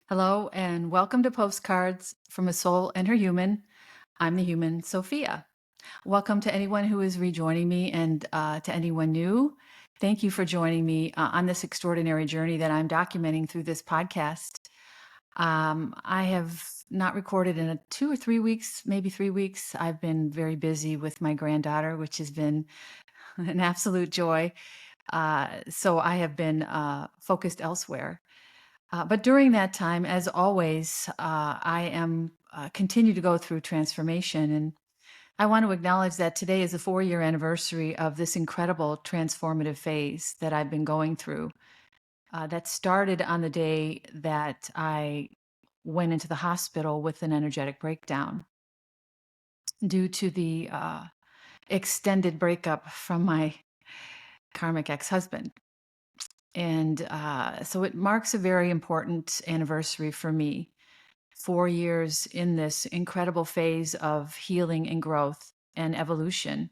Hello and welcome to Postcards from a Soul and Her Human. I'm the human, Sophia. Welcome to anyone who is rejoining me and to anyone new. Thank you for joining me on this extraordinary journey that I'm documenting through this podcast. I have not recorded in 2 or 3 weeks, maybe 3 weeks. I've been very busy with my granddaughter, which has been an absolute joy. So I have been focused elsewhere. But during that time, as always, I am continue to go through transformation, and I want to acknowledge that today is the 4-year anniversary of this incredible transformative phase that I've been going through. That started on the day that I went into the hospital with an energetic breakdown due to the extended breakup from my karmic ex-husband. And so it marks a very important anniversary for me. 4 years in this incredible phase of healing and growth and evolution.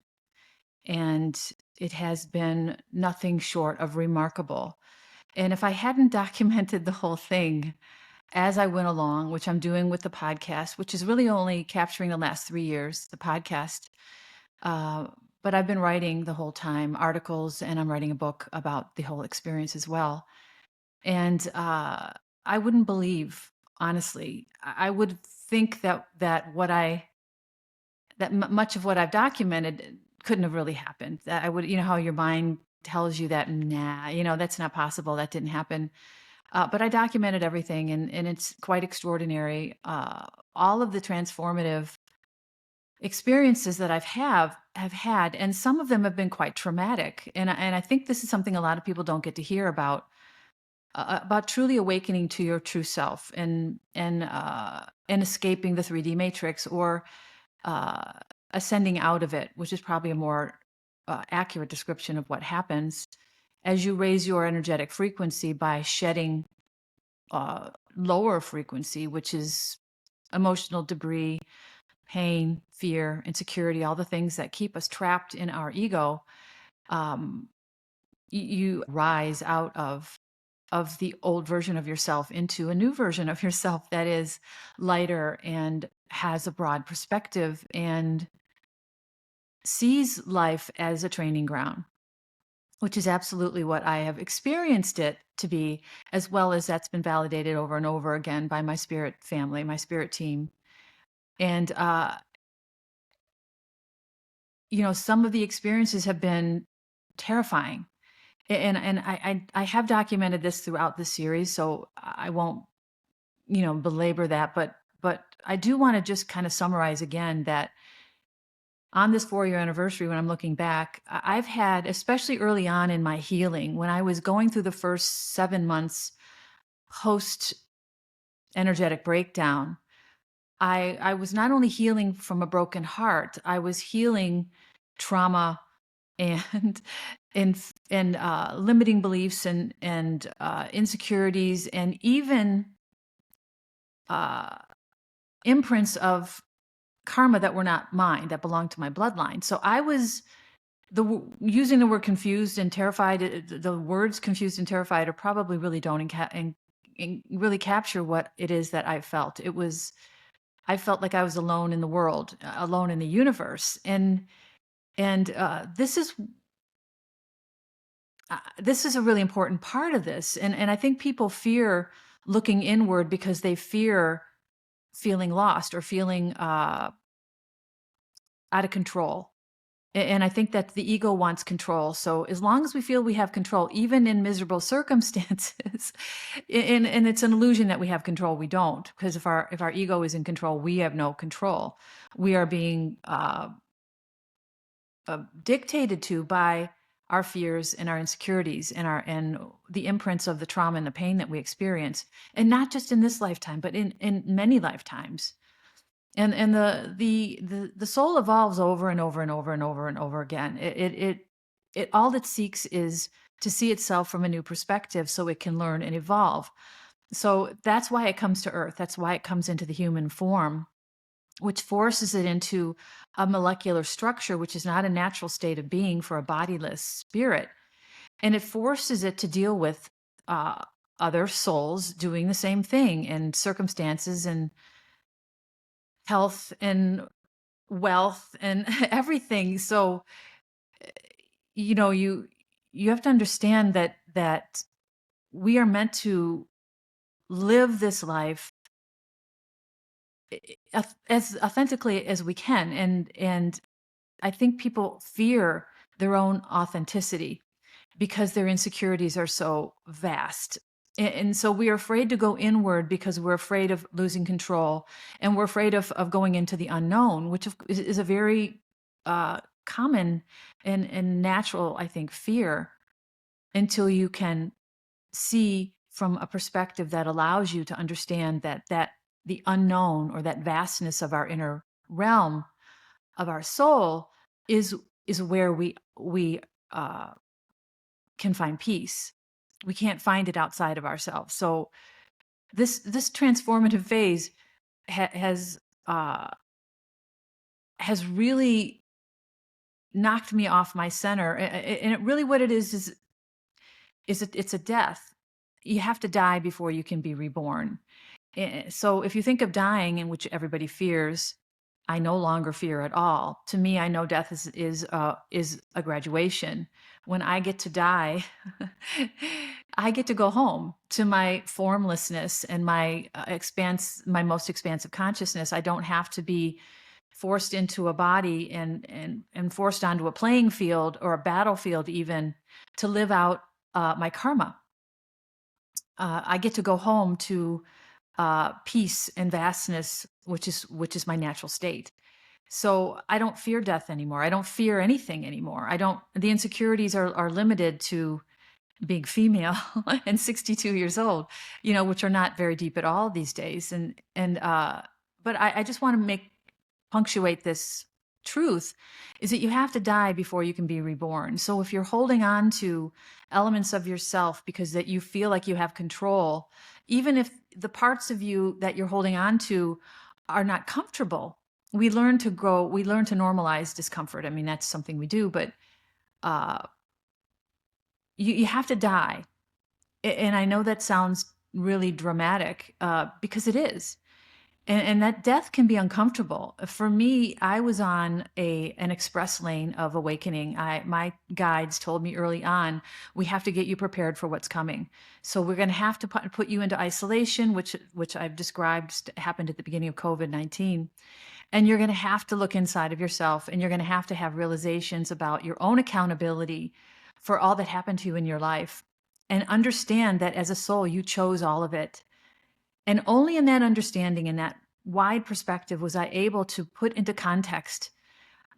And it has been nothing short of remarkable. And if I hadn't documented the whole thing as I went along, which I'm doing with the podcast, which is really only capturing the last 3 years, the podcast, uh, but I've been writing the whole time articles, and I'm writing a book about the whole experience as well. And I wouldn't believe, honestly, I would think that much of what I've documented couldn't have really happened. That I would, how your mind tells you that, nah, that's not possible. That didn't happen. But I documented everything, and it's quite extraordinary. All of the transformative experiences that have had, and some of them have been quite traumatic. And I think this is something a lot of people don't get to hear about truly awakening to your true self and escaping the 3D matrix, or uh, ascending out of it, which is probably a more accurate description of what happens as you raise your energetic frequency by shedding lower frequency, which is emotional debris, pain, fear, insecurity, all the things that keep us trapped in our ego. Um, you rise out of the old version of yourself into a new version of yourself that is lighter and has a broad perspective and sees life as a training ground, which is absolutely what I have experienced it to be, as well as that's been validated over and over again by my spirit family, my spirit team. And, some of the experiences have been terrifying. And I have documented this throughout the series, so I won't, belabor that. But I do want to just kind of summarize again that on this 4-year anniversary, when I'm looking back, I've had, especially early on in my healing, when I was going through the first 7 months post energetic breakdown, I was not only healing from a broken heart, I was healing trauma and and limiting beliefs and insecurities, and even uh, imprints of karma that were not mine, that belonged to my bloodline. So I was using the word confused and terrified. The words confused and terrified are probably really don't and really capture what it is that I felt. I felt like I was alone in the world, alone in the universe, and this is a really important part of this. And I think people fear looking inward because they fear feeling lost or feeling out of control. And I think that the ego wants control. So as long as we feel we have control, even in miserable circumstances, and it's an illusion that we have control, we don't. Because if our ego is in control, we have no control. We are being dictated to by our fears and our insecurities and the imprints of the trauma and the pain that we experience, and not just in this lifetime, but in many lifetimes. And the soul evolves over and over and over and over and over again. It all it seeks is to see itself from a new perspective so it can learn and evolve. So that's why it comes to earth. That's why it comes into the human form, which forces it into a molecular structure, which is not a natural state of being for a bodiless spirit. And it forces it to deal with other souls doing the same thing, and circumstances and health and wealth and everything. So, you know, you have to understand that we are meant to live this life as authentically as we can. And I think people fear their own authenticity because their insecurities are so vast. And so we are afraid to go inward because we're afraid of losing control, and we're afraid of going into the unknown, which is a very common and natural, I think, fear, until you can see from a perspective that allows you to understand that the unknown, or that vastness of our inner realm of our soul, is where we uh, can find peace. We can't find it outside of ourselves. So this transformative phase ha- has uh, has really knocked me off my center. And it really, what it is it's a death. You have to die before you can be reborn. So if you think of dying, in which everybody fears, I no longer fear at all. To me, I know death is a graduation. When I get to die, I get to go home to my formlessness and my my most expansive consciousness. I don't have to be forced into a body and forced onto a playing field or a battlefield, even to live out my karma. I get to go home to peace and vastness, which is my natural state. So I don't fear death anymore. I don't fear anything anymore. I don't. The insecurities are limited to being female and 62 years old, which are not very deep at all these days. But I just want to punctuate this truth, is that you have to die before you can be reborn. So if you're holding on to elements of yourself because that you feel like you have control, even if the parts of you that you're holding on to are not comfortable, we learn to grow, we learn to normalize discomfort. I mean, that's something we do, but uh, you have to die. And I know that sounds really dramatic, because it is. And that death can be uncomfortable. For me, I was on an express lane of awakening. My guides told me early on, we have to get you prepared for what's coming. So we're going to have to put you into isolation, which I've described happened at the beginning of COVID-19. And you're going to have to look inside of yourself, and you're going to have realizations about your own accountability for all that happened to you in your life, and understand that as a soul, you chose all of it. And only in that understanding, in that wide perspective, was I able to put into context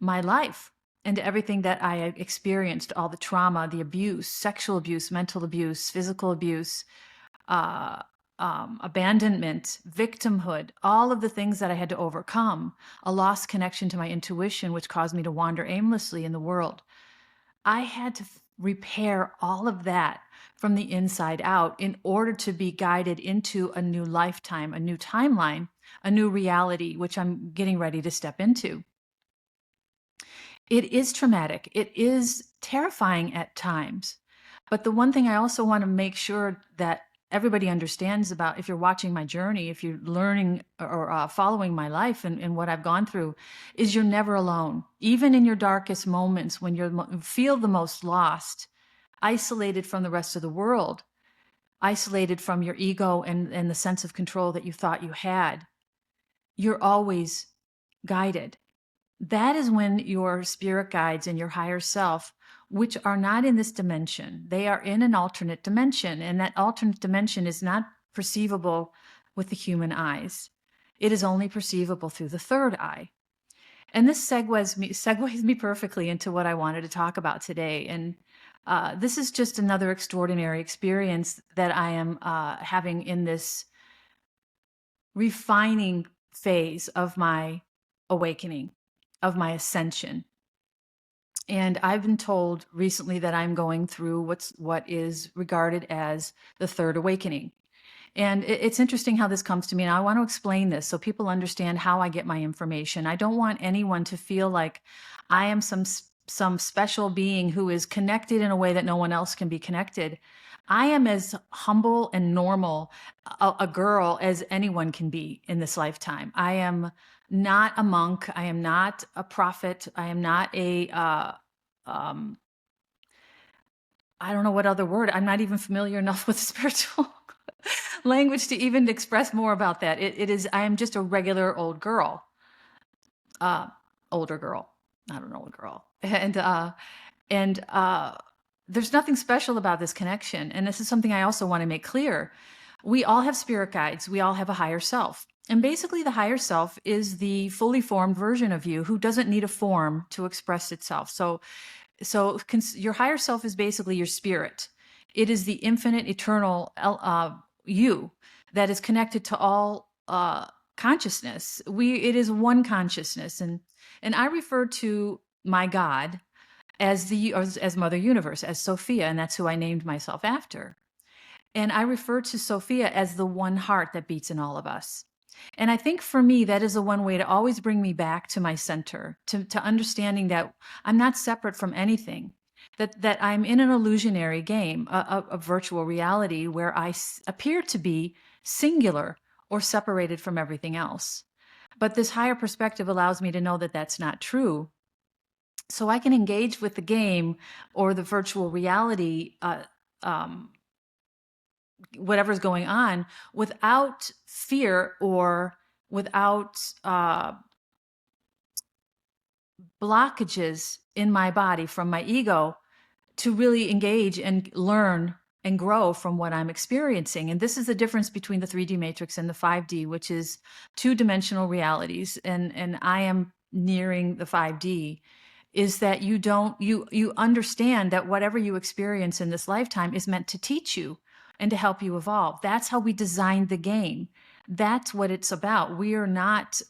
my life and everything that I experienced, all the trauma, the abuse, sexual abuse, mental abuse, physical abuse, uh, abandonment, victimhood, all of the things that I had to overcome, a lost connection to my intuition, which caused me to wander aimlessly in the world. I had to repair all of that from the inside out in order to be guided into a new lifetime, a new timeline, a new reality, which I'm getting ready to step into. It is traumatic. It is terrifying at times. But the one thing I also want to make sure that everybody understands about, if you're watching my journey, if you're learning or following my life and what I've gone through, is you're never alone. Even in your darkest moments, when you feel the most lost, isolated from the rest of the world, isolated from your ego and the sense of control that you thought you had, you're always guided. That is when your spirit guides and your higher self, which are not in this dimension, they are in an alternate dimension. And that alternate dimension is not perceivable with the human eyes. It is only perceivable through the third eye. And this segues me perfectly into what I wanted to talk about today. And this is just another extraordinary experience that I am having in this refining phase of my awakening, of my ascension. And I've been told recently that I'm going through what is regarded as the third awakening. And it's interesting how this comes to me. And I want to explain this so people understand how I get my information. I don't want anyone to feel like I am some special being who is connected in a way that no one else can be connected. I am as humble and normal a girl as anyone can be in this lifetime. I am not a monk. I am not a prophet. I am not a, um, I don't know what other word. I'm not even familiar enough with spiritual language to even express more about that. It is, I am just a regular old girl, uh, older girl, not an old girl. And there's nothing special about this connection. And this is something I also want to make clear. We all have spirit guides. We all have a higher self. And basically, the higher self is the fully formed version of you who doesn't need a form to express itself. So your higher self is basically your spirit. It is the infinite, eternal you that is connected to all consciousness. It is one consciousness, and I refer to my God as Mother Universe, as Sophia, and that's who I named myself after. And I refer to Sophia as the one heart that beats in all of us. And I think for me, that is the one way to always bring me back to my center, to understanding that I'm not separate from anything, that I'm in an illusionary game, a virtual reality where I appear to be singular or separated from everything else. But this higher perspective allows me to know that that's not true. So I can engage with the game or the virtual reality, whatever's going on, without fear or without blockages in my body from my ego, to really engage and learn and grow from what I'm experiencing. And this is the difference between the 3D matrix and the 5D, which is two-dimensional realities. And I am nearing the 5D, is that you understand that whatever you experience in this lifetime is meant to teach you and to help you evolve. That's how we designed the game. That's what it's about. We are not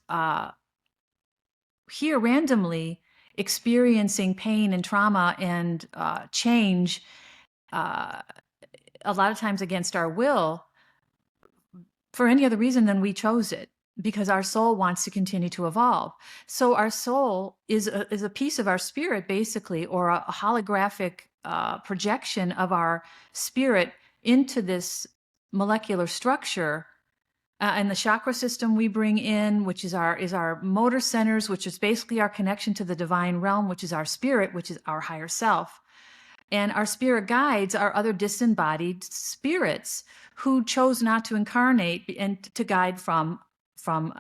here randomly experiencing pain and trauma and change, a lot of times against our will, for any other reason than we chose it, because our soul wants to continue to evolve. So our soul is a piece of our spirit, basically, or a holographic projection of our spirit into this molecular structure. And the chakra system we bring in, which is our motor centers, which is basically our connection to the divine realm, which is our spirit, which is our higher self. And our spirit guides are other disembodied spirits who chose not to incarnate and to guide from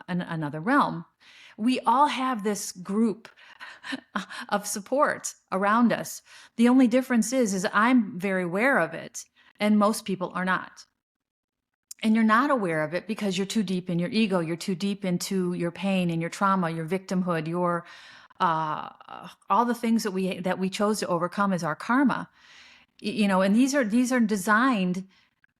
another realm. We all have this group of support around us. The only difference is I'm very aware of it, and most people are not. And you're not aware of it because you're too deep in your ego. You're too deep into your pain and your trauma, your victimhood, your all the things that we chose to overcome as our karma. And these are designed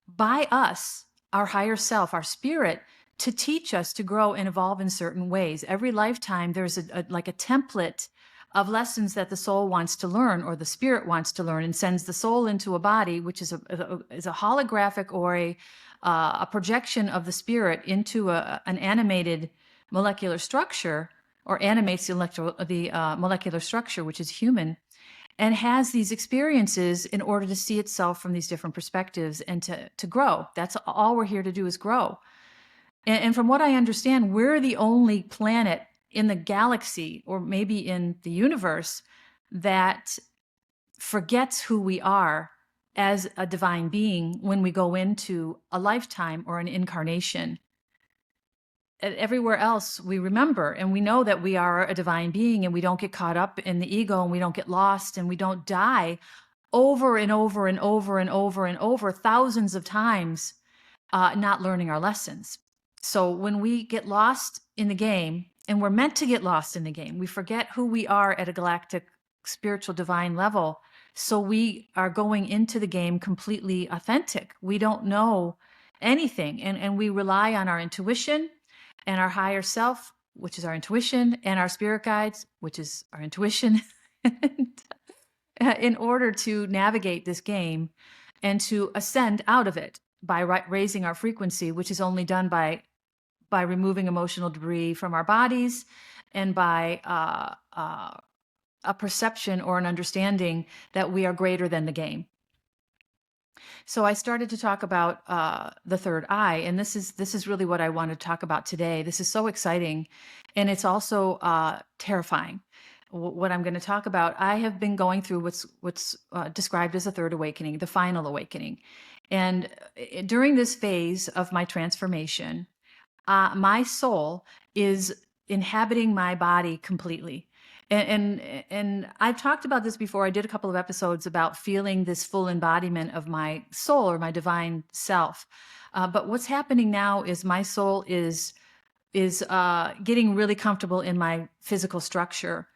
by us, our higher self, our spirit, to teach us to grow and evolve in certain ways. Every lifetime, there's like a template of lessons that the soul wants to learn, or the spirit wants to learn, and sends the soul into a body, which is a holographic or a projection of the spirit into an animated molecular structure, or animates the molecular structure, which is human, and has these experiences in order to see itself from these different perspectives and to grow. That's all we're here to do, is grow. And from what I understand, we're the only planet in the galaxy, or maybe in the universe, that forgets who we are as a divine being when we go into a lifetime or an incarnation. Everywhere else we remember, and we know that we are a divine being, and we don't get caught up in the ego, and we don't get lost, and we don't die over and over and over and over and over thousands of times, not learning our lessons. So when we get lost in the game, and we're meant to get lost in the game, we forget who we are at a galactic spiritual divine level. So we are going into the game completely authentic. We don't know anything, and we rely on our intuition and our higher self, which is our intuition, and our spirit guides, which is our intuition, in order to navigate this game and to ascend out of it by raising our frequency, which is only done by removing emotional debris from our bodies, and by a perception or an understanding that we are greater than the game. So I started to talk about the third eye, and this is really what I want to talk about today. This is so exciting, and it's also terrifying. What I'm going to talk about, I have been going through what's described as a third awakening, the final awakening, and during this phase of my transformation, my soul is inhabiting my body completely. And I've talked about this before. I did a couple of episodes about feeling this full embodiment of my soul or my divine self. But what's happening now is my soul is getting really comfortable in my physical structure.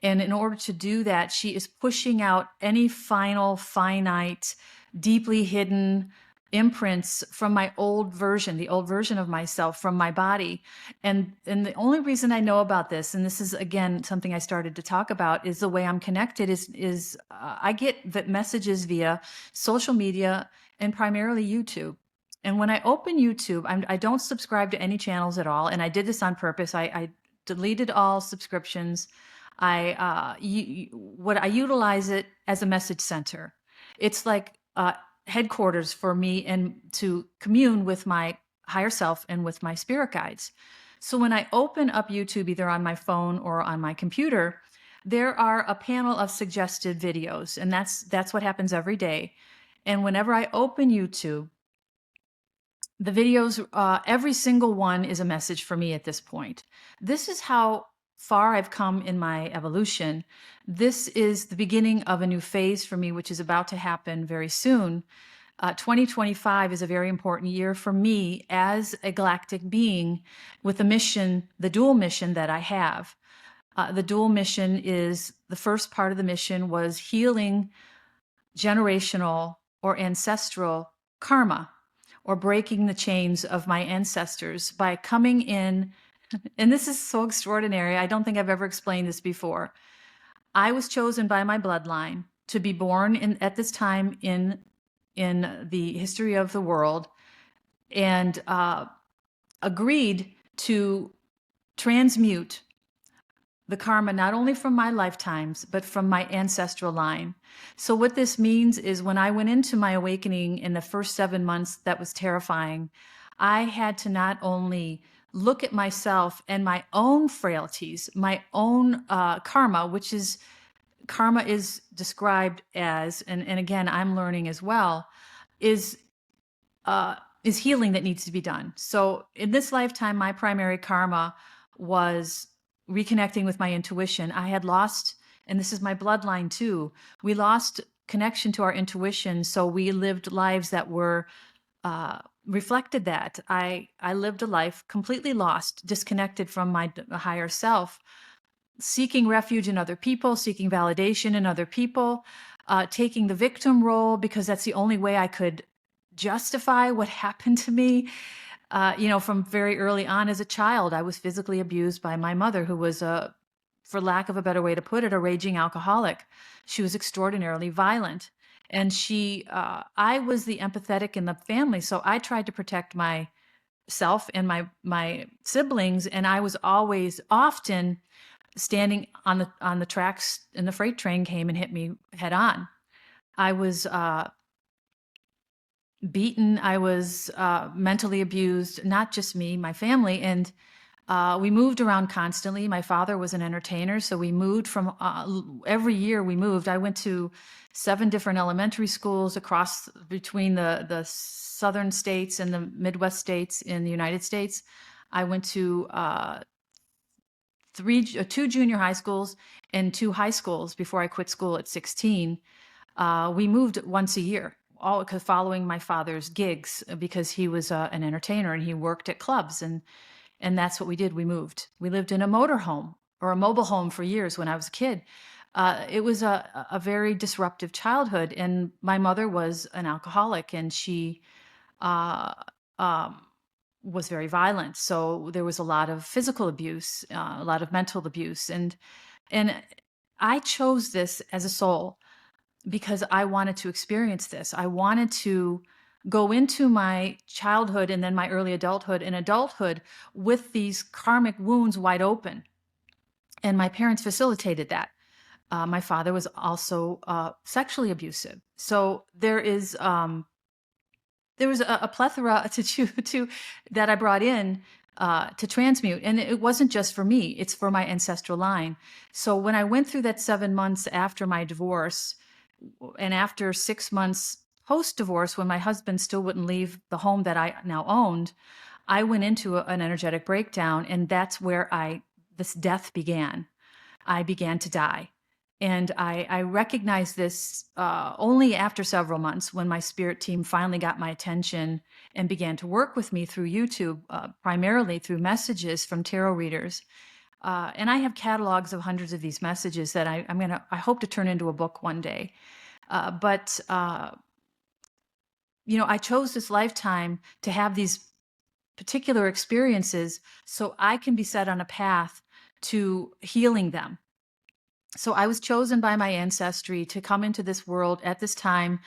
And in order to do that, she is pushing out any final, finite, deeply hidden imprints from my old version, the old version of myself from my body. And the only reason I know about this, and this is again something I started to talk about, is the way I'm connected is I get the messages via social media and primarily YouTube. And when I open YouTube, I don't subscribe to any channels at all. And I did this on purpose. I deleted all subscriptions. What I utilize it as a message center. It's like headquarters for me and to commune with my higher self and with my spirit guides. So when I open up YouTube, either on my phone or on my computer, there are a panel of suggested videos, and that's what happens every day. And whenever I open YouTube, the videos, every single one is a message for me at this point. This is how far I've come in my evolution. This is the beginning of a new phase for me, which is about to happen very soon. 2025 is a very important year for me as a galactic being with the mission, the dual mission that I have. The dual mission is the first part of the mission was healing generational or ancestral karma or breaking the chains of my ancestors by coming in. And this is so extraordinary. I don't think I've ever explained this before. I was chosen by my bloodline to be born at this time in the history of the world, and agreed to transmute the karma not only from my lifetimes, but from my ancestral line. So what this means is when I went into my awakening in the first 7 months, that was terrifying. I had to not only look at myself and my own frailties, my own karma, which is karma is described as, and again, I'm learning as well, is healing that needs to be done. So in this lifetime, my primary karma was reconnecting with my intuition. I had lost, and this is my bloodline too, we lost connection to our intuition. So we lived lives that were reflected that. I lived a life completely lost, disconnected from my higher self, seeking refuge in other people, seeking validation in other people, taking the victim role because that's the only way I could justify what happened to me. From very early on as a child, I was physically abused by my mother, who was for lack of a better way to put it, a raging alcoholic. She was extraordinarily violent. And I was the empathetic in the family. So I tried to protect myself and my siblings. And I was always often standing on the tracks, and the freight train came and hit me head on. I was beaten. I was mentally abused, not just me, my family. And we moved around constantly. My father was an entertainer, so we moved from every year we moved. I went to 7 different elementary schools across between the southern states and the Midwest states in the United States. I went to 2 junior high schools and 2 high schools before I quit school at 16. We moved once a year, all following my father's gigs because he was an entertainer and he worked at clubs, and that's what we did. We moved. We lived in a motor home or a mobile home for years when I was a kid. It was a very disruptive childhood, and my mother was an alcoholic, and she uh, um, was very violent. So there was a lot of physical abuse, a lot of mental abuse, and I chose this as a soul because I wanted to experience this. I wanted to go into my childhood and then my early adulthood and adulthood with these karmic wounds wide open. And my parents facilitated that. My father was also sexually abusive. So there is there was a plethora to that I brought in to transmute, and it wasn't just for me; it's for my ancestral line. So when I went through that 7 months after my divorce, and after 6 months post divorce, when my husband still wouldn't leave the home that I now owned, I went into an energetic breakdown, and that's where this death began. I began to die. And I recognized this only after several months, when my spirit team finally got my attention and began to work with me through YouTube, primarily through messages from tarot readers. And I have catalogs of hundreds of these messages that I hope to turn into a book one day. But I chose this lifetime to have these particular experiences so I can be set on a path to healing them. So I was chosen by my ancestry to come into this world at this time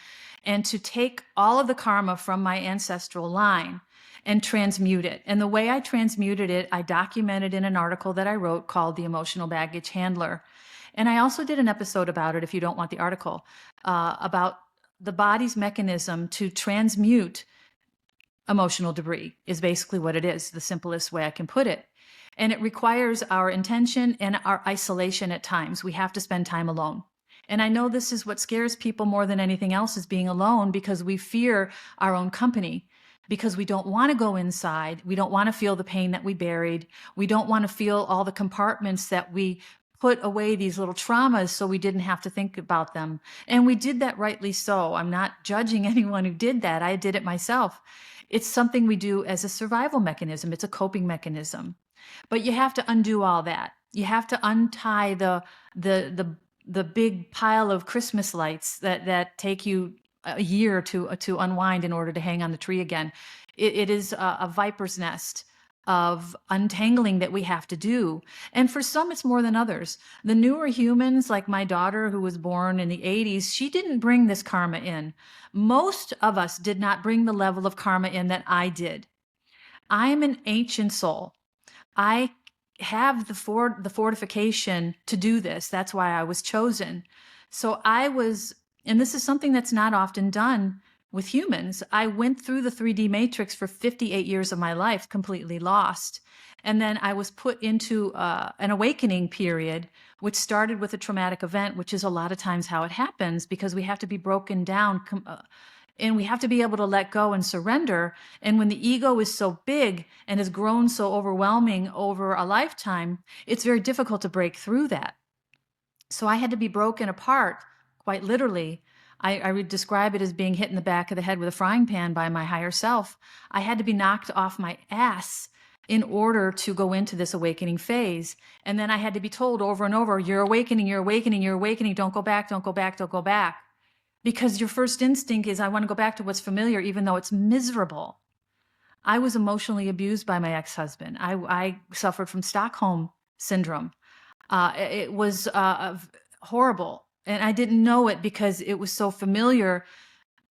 and to take all of the karma from my ancestral line and transmute it. And the way I transmuted it, I documented in an article that I wrote called The Emotional Baggage Handler. And I also did an episode about it, if you don't want the article, about the body's mechanism to transmute emotional debris is basically what it is, the simplest way I can put it. And it requires our intention and our isolation at times. We have to spend time alone. And I know this is what scares people more than anything else, is being alone, because we fear our own company, because we don't want to go inside. We don't want to feel the pain that we buried. We don't want to feel all the compartments that we put away, these little traumas, so we didn't have to think about them. And we did that rightly so. I'm not judging anyone who did that. I did it myself. It's something we do as a survival mechanism. It's a coping mechanism. But you have to undo all that. You have to untie the big pile of Christmas lights that take you a year to unwind in order to hang on the tree again. It is a viper's nest of untangling that we have to do. And for some, it's more than others. The newer humans, like my daughter, who was born in the 80s, she didn't bring this karma in. Most of us did not bring the level of karma in that I did. I am an ancient soul. I have the fortification to do this. That's why I was chosen. So and this is something that's not often done with humans. I went through the 3D matrix for 58 years of my life, completely lost. And then I was put into an awakening period, which started with a traumatic event, which is a lot of times how it happens, because we have to be broken down and we have to be able to let go and surrender. And when the ego is so big and has grown so overwhelming over a lifetime, it's very difficult to break through that. So I had to be broken apart, quite literally. I would describe it as being hit in the back of the head with a frying pan by my higher self. I had to be knocked off my ass in order to go into this awakening phase. And then I had to be told over and over, you're awakening, you're awakening, you're awakening. Don't go back, don't go back, don't go back. Because your first instinct is, I want to go back to what's familiar, even though it's miserable. I was emotionally abused by my ex-husband. I suffered from Stockholm syndrome. It was horrible. And I didn't know it because it was so familiar.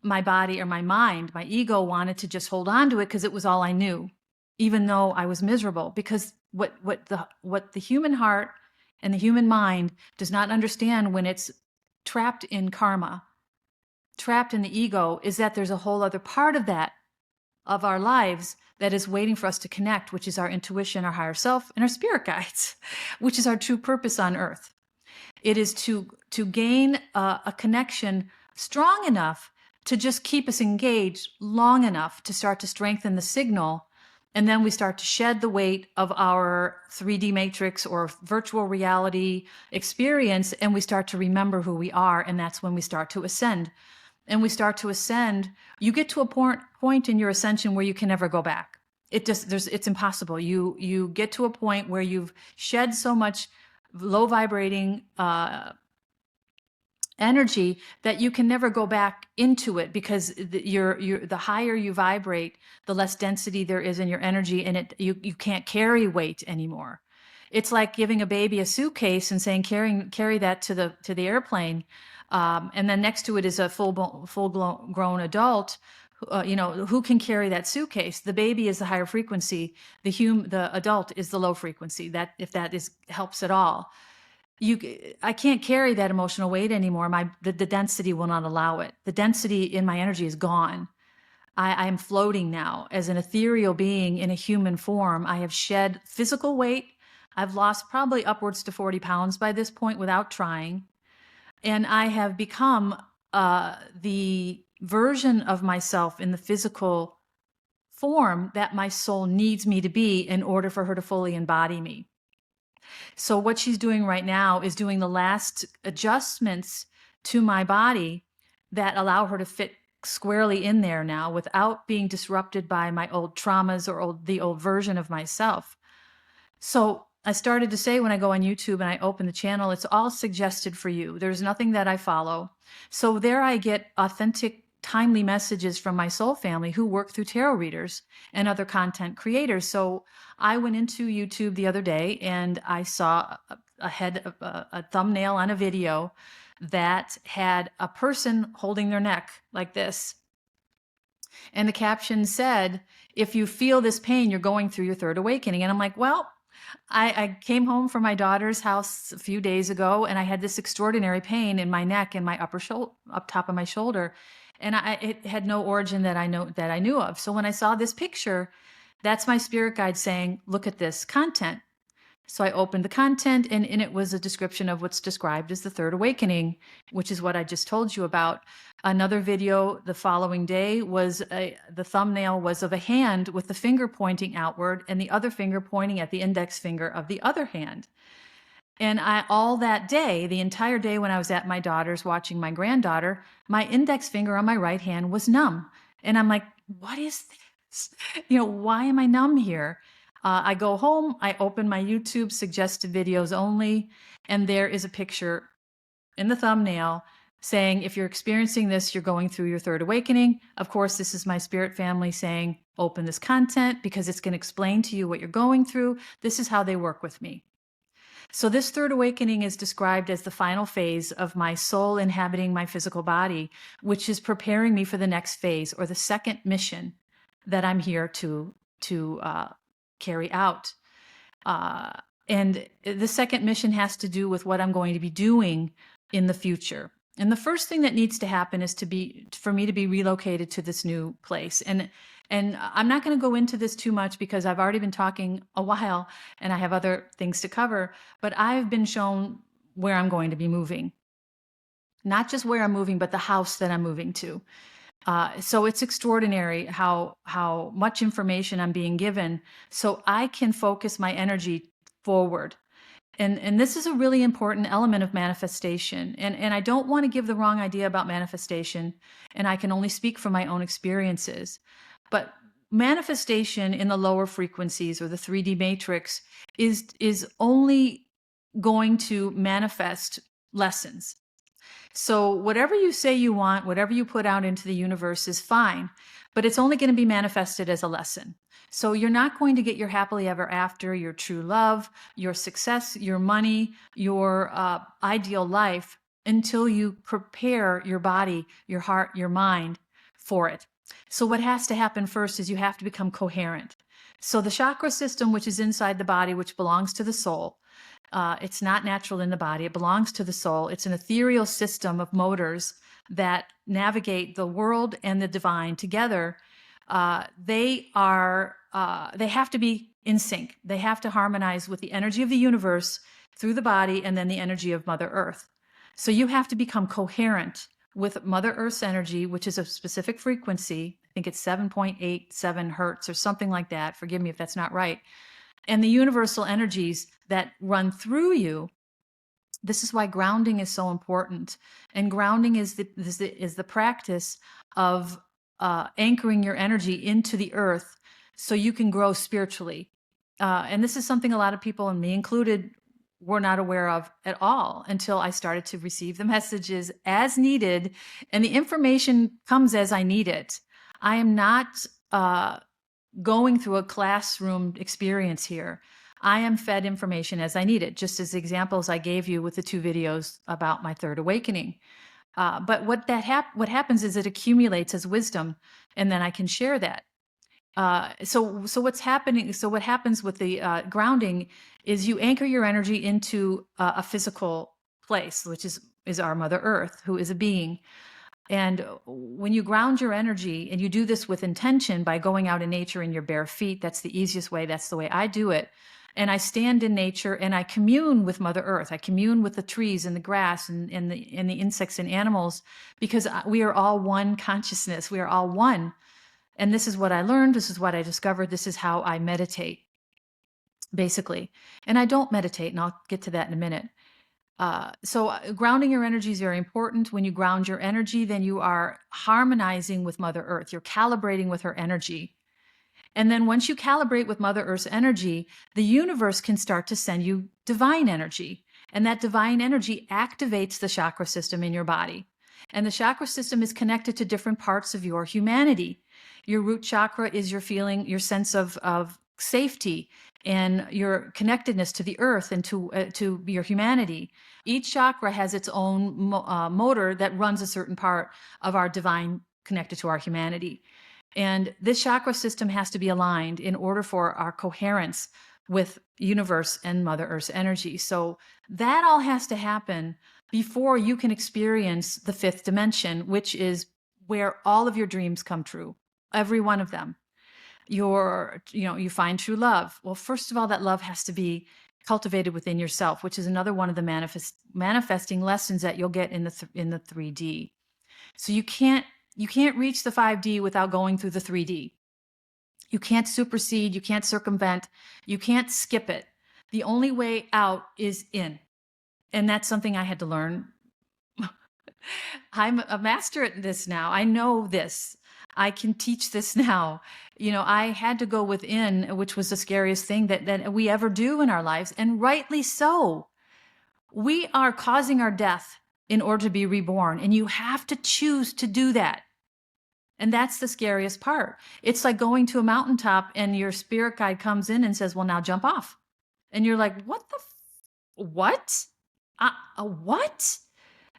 My body, or my mind, my ego wanted to just hold on to it because it was all I knew, even though I was miserable. Because what the human heart and the human mind does not understand when it's trapped in karma, trapped in the ego, is that there's a whole other part of our lives that is waiting for us to connect, which is our intuition, our higher self, and our spirit guides, which is our true purpose on earth. It is to gain a connection strong enough to just keep us engaged long enough to start to strengthen the signal. And then we start to shed the weight of our 3D matrix or virtual reality experience, and we start to remember who we are. And that's when we start to ascend. And we start to ascend. You get to a point in your ascension where you can never go back. It's impossible. You get to a point where you've shed so much low vibrating energy that you can never go back into it, because the higher you vibrate, the less density there is in your energy, and you can't carry weight anymore. It's like giving a baby a suitcase and saying carry that to the airplane, and then next to it is a full grown adult. Who can carry that suitcase? The baby is the higher frequency. The adult is the low frequency. That, if that helps at all. I can't carry that emotional weight anymore. The density will not allow it. The density in my energy is gone. I am floating now as an ethereal being in a human form. I have shed physical weight. I've lost probably upwards to 40 pounds by this point without trying. And I have become the version of myself in the physical form that my soul needs me to be in order for her to fully embody me. So what she's doing right now is doing the last adjustments to my body that allow her to fit squarely in there now without being disrupted by my old traumas or the old version of myself. So I started to say when I go on YouTube and I open the channel, it's all suggested for you. There's nothing that I follow. So there I get authentic, timely messages from my soul family who work through tarot readers and other content creators. So I went into YouTube the other day and I saw a thumbnail on a video that had a person holding their neck like this. And the caption said, if you feel this pain, you're going through your third awakening. And I'm like, well, I came home from my daughter's house a few days ago and I had this extraordinary pain in my neck and my upper shoulder, up top of my shoulder. And it had no origin that I knew of. So when I saw this picture, that's my spirit guide saying, look at this content. So I opened the content and in it was a description of what's described as the third awakening, which is what I just told you about. Another video the following day was the thumbnail was of a hand with the finger pointing outward and the other finger pointing at the index finger of the other hand. And all that day, the entire day when I was at my daughter's watching my granddaughter, my index finger on my right hand was numb. And I'm like, what is this? Why am I numb here? I go home, I open my YouTube suggested videos only, and there is a picture in the thumbnail saying, if you're experiencing this, you're going through your third awakening. Of course, this is my spirit family saying, open this content because it's going to explain to you what you're going through. This is how they work with me. So this third awakening is described as the final phase of my soul inhabiting my physical body, which is preparing me for the next phase or the second mission that I'm here to carry out. And the second mission has to do with what I'm going to be doing in the future. And the first thing that needs to happen is for me to be relocated to this new place. And I'm not going to go into this too much because I've already been talking a while and I have other things to cover, but I've been shown where I'm going to be moving. Not just where I'm moving, but the house that I'm moving to. So it's extraordinary how much information I'm being given so I can focus my energy forward. And this is a really important element of manifestation. And I don't want to give the wrong idea about manifestation, and I can only speak from my own experiences. But manifestation in the lower frequencies or the 3D matrix is only going to manifest lessons. So whatever you say you want, whatever you put out into the universe is fine, but it's only going to be manifested as a lesson. So you're not going to get your happily ever after, your true love, your success, your money, your ideal life until you prepare your body, your heart, your mind for it. So what has to happen first is you have to become coherent. So the chakra system, which is inside the body, which belongs to the soul, it's not natural in the body. It belongs to the soul. It's an ethereal system of motors that navigate the world and the divine together. They have to be in sync. They have to harmonize with the energy of the universe through the body and then the energy of Mother Earth. So you have to become coherent with Mother Earth's energy, which is a specific frequency. I think it's 7.87 hertz or something like that. Forgive me if that's not right. And the universal energies that run through you. This is why grounding is so important. And grounding is the practice of anchoring your energy into the earth so you can grow spiritually. And this is something a lot of people, and me included, were not aware of at all until I started to receive the messages as needed. And the information comes as I need it. I am not going through a classroom experience here. I am fed information as I need it, just as the examples I gave you with the 2 videos about my third awakening. But what happens is it accumulates as wisdom, and then I can share that. So what's happening? So what happens with the grounding is you anchor your energy into a physical place, which is our Mother Earth, who is a being. And when you ground your energy, and you do this with intention by going out in nature in your bare feet, that's the easiest way. That's the way I do it. And I stand in nature and I commune with Mother Earth. I commune with the trees and the grass and the insects and animals, because we are all one consciousness. We are all one. And this is what I learned. This is what I discovered. This is how I meditate, basically. And I don't meditate, and I'll get to that in a minute. So grounding your energy is very important. When you ground your energy, then you are harmonizing with Mother Earth. You're calibrating with her energy. And then once you calibrate with Mother Earth's energy, the universe can start to send you divine energy. And that divine energy activates the chakra system in your body. And the chakra system is connected to different parts of your humanity. Your root chakra is your feeling, your sense of safety, and your connectedness to the earth and to your humanity. Each chakra has its own motor that runs a certain part of our divine connected to our humanity. And this chakra system has to be aligned in order for our coherence with universe and Mother Earth's energy. So that all has to happen before you can experience the fifth dimension, which is where all of your dreams come true, every one of them. You find true love. Well, first of all, that love has to be cultivated within yourself, which is another one of the manifesting lessons that you'll get in the 3D. So you can't reach the 5D without going through the 3D. You can't supersede, you can't circumvent, you can't skip it. The only way out is in. And that's something I had to learn. I'm a master at this now. I know this. I can teach this now. I had to go within, which was the scariest thing that we ever do in our lives, and rightly so. We are causing our death in order to be reborn, and you have to choose to do that. And that's the scariest part. It's like going to a mountaintop and your spirit guide comes in and says, well, now jump off. And you're like, what the, what? What?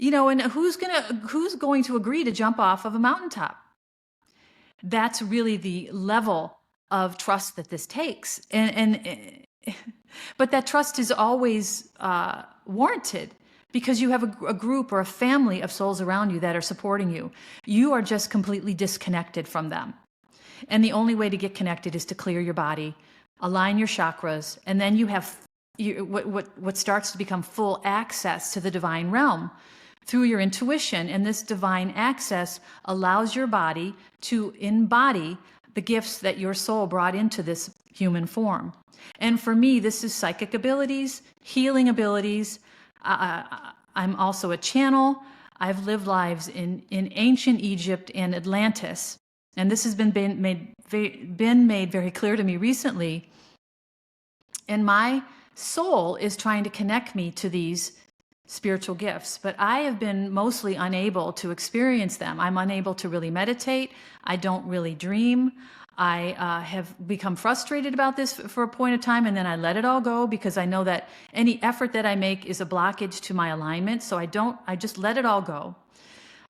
And who's going to agree to jump off of a mountaintop? That's really the level of trust that this takes. But that trust is always warranted, because you have a group or a family of souls around you that are supporting you. You are just completely disconnected from them. And the only way to get connected is to clear your body, align your chakras, and then you have what starts to become full access to the divine realm through your intuition. And this divine access allows your body to embody the gifts that your soul brought into this human form. And for me, this is psychic abilities, healing abilities. I'm also a channel. I've lived lives in ancient Egypt and Atlantis. And this has been made very clear to me recently. And my soul is trying to connect me to these spiritual gifts, but I have been mostly unable to experience them. I'm unable to really meditate. I don't really dream. I have become frustrated about this for a point of time, and then I let it all go, because I know that any effort that I make is a blockage to my alignment. So I just let it all go.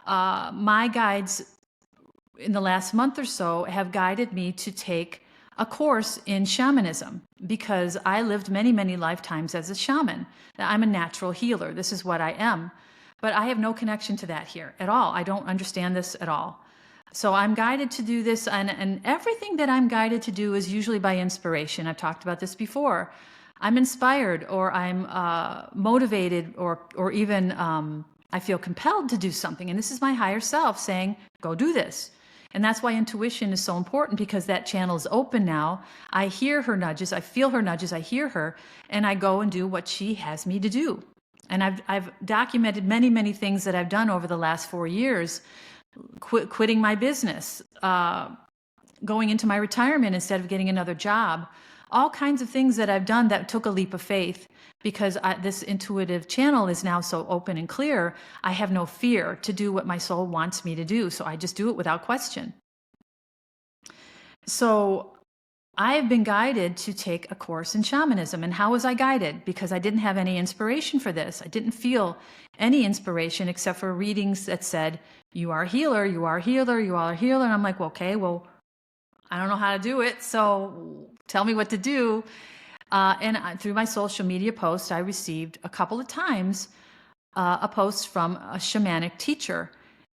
My guides in the last month or so have guided me to take a course in shamanism, because I lived many, many lifetimes as a shaman. I'm a natural healer. This is what I am. But I have no connection to that here at all. I don't understand this at all. So I'm guided to do this, and everything that I'm guided to do is usually by inspiration. I've talked about this before. I'm inspired, or I'm motivated, or even I feel compelled to do something. And this is my higher self saying, go do this. And that's why intuition is so important, because that channel is open now. I hear her nudges, I feel her nudges, I hear her, and I go and do what she has me to do. And I've documented many, many things that I've done over the last 4 years, quitting my business, going into my retirement instead of getting another job, all kinds of things that I've done that took a leap of faith, because this intuitive channel is now so open and clear. I have no fear to do what my soul wants me to do. So I just do it without question. So I have been guided to take a course in shamanism. And how was I guided? Because I didn't have any inspiration for this. I didn't feel any inspiration except for readings that said, you are a healer, you are a healer, you are a healer. And I'm like, well, okay, well, I don't know how to do it, so tell me what to do. Through my social media posts, I received a couple of times a post from a shamanic teacher.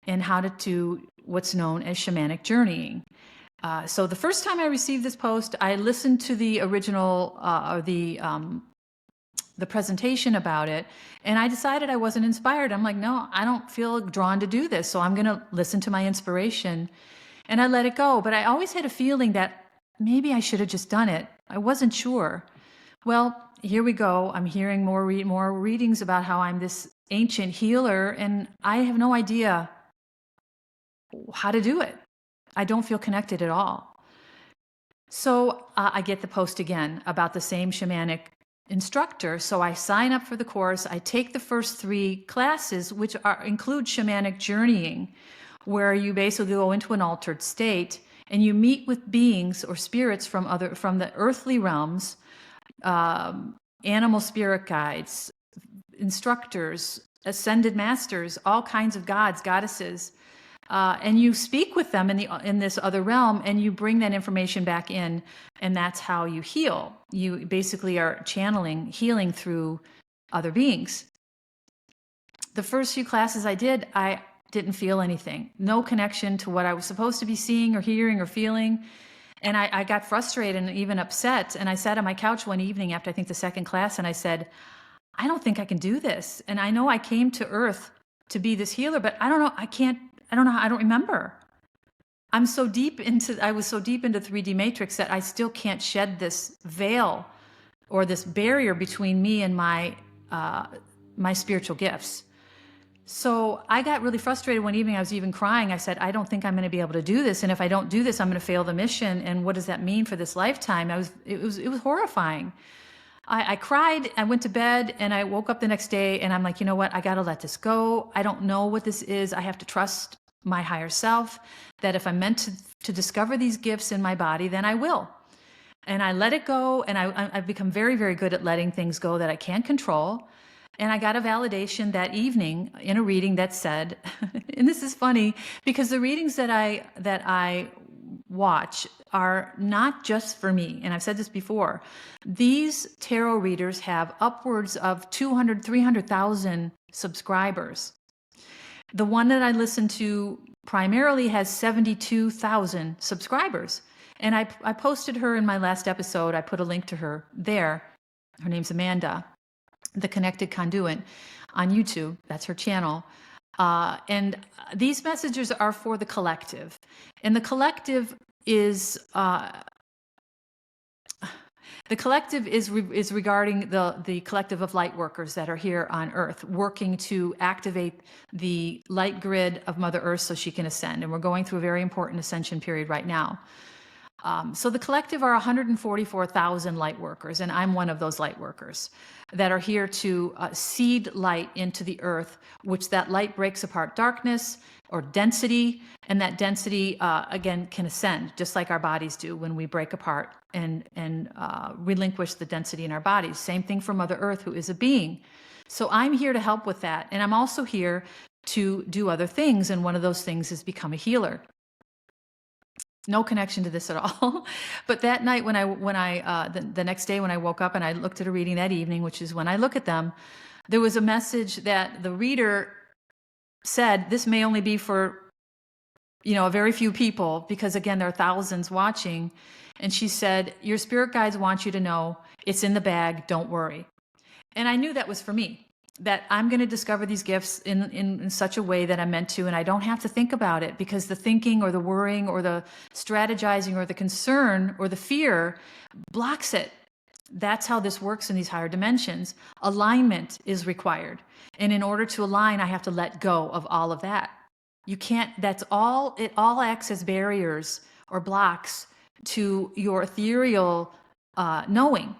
and how to do what's known as shamanic journeying. So the first time I received this post, I listened to the original or the presentation about it, and I decided I wasn't inspired. I'm like, no, I don't feel drawn to do this, so I'm going to listen to my inspiration. And I let it go. But I always had a feeling that maybe I should have just done it. I wasn't sure. Well, here we go. I'm hearing more readings about how I'm this ancient healer, and I have no idea how to do it. I don't feel connected at all. So I get the post again about the same shamanic instructor. So I sign up for the course. I take the first 3 classes, which include shamanic journeying, where you basically go into an altered state and you meet with beings or spirits from the earthly realms, animal spirit guides, instructors, ascended masters, all kinds of gods, goddesses. And you speak with them in this other realm, and you bring that information back in, and that's how you heal. You basically are channeling, healing through other beings. The first few classes I did, I didn't feel anything. No connection to what I was supposed to be seeing or hearing or feeling. And I got frustrated and even upset. And I sat on my couch one evening after I think the second class, and I said, I don't think I can do this. And I know I came to Earth to be this healer, but I don't know. I don't remember. I was so deep into 3D Matrix that I still can't shed this veil or this barrier between me and my spiritual gifts. So I got really frustrated one evening. I was even crying. I said, I don't think I'm going to be able to do this. And if I don't do this, I'm going to fail the mission. And what does that mean for this lifetime? It was horrifying. I cried, I went to bed, and I woke up the next day, and I'm like, you know what? I got to let this go. I don't know what this is. I have to trust my higher self, that if I'm meant to discover these gifts in my body, then I will. And I let it go, and I've become very, very good at letting things go that I can't control. And I got a validation that evening in a reading that said, and this is funny, because the readings that I watch are not just for me. And I've said this before. These tarot readers have upwards of 200, 300,000 subscribers. The one that I listen to primarily has 72,000 subscribers. And I posted her in my last episode. I put a link to her there. Her name's Amanda, the Connected Conduit, on YouTube. That's her channel. And these messages are for the collective. And the collective is regarding the collective of light workers that are here on Earth, working to activate the light grid of Mother Earth so she can ascend. And we're going through a very important ascension period right now. So the collective are 144,000 light workers, and I'm one of those light workers that are here to seed light into the earth, which that light breaks apart darkness or density, and that density, again, can ascend, just like our bodies do when we break apart and relinquish the density in our bodies. Same thing for Mother Earth, who is a being. So I'm here to help with that, and I'm also here to do other things, and one of those things is become a healer. No connection to this at all. But that night the next day when I woke up and I looked at a reading that evening, which is when I look at them, there was a message that the reader said, this may only be for, a very few people, because again, there are thousands watching. And she said, your spirit guides want you to know it's in the bag. Don't worry. And I knew that was for me, that I'm going to discover these gifts in such a way that I'm meant to, and I don't have to think about it, because the thinking or the worrying or the strategizing or the concern or the fear blocks it. That's how this works in these higher dimensions. Alignment is required. And in order to align, I have to let go of all of that. You can't, it all acts as barriers or blocks to your ethereal knowing,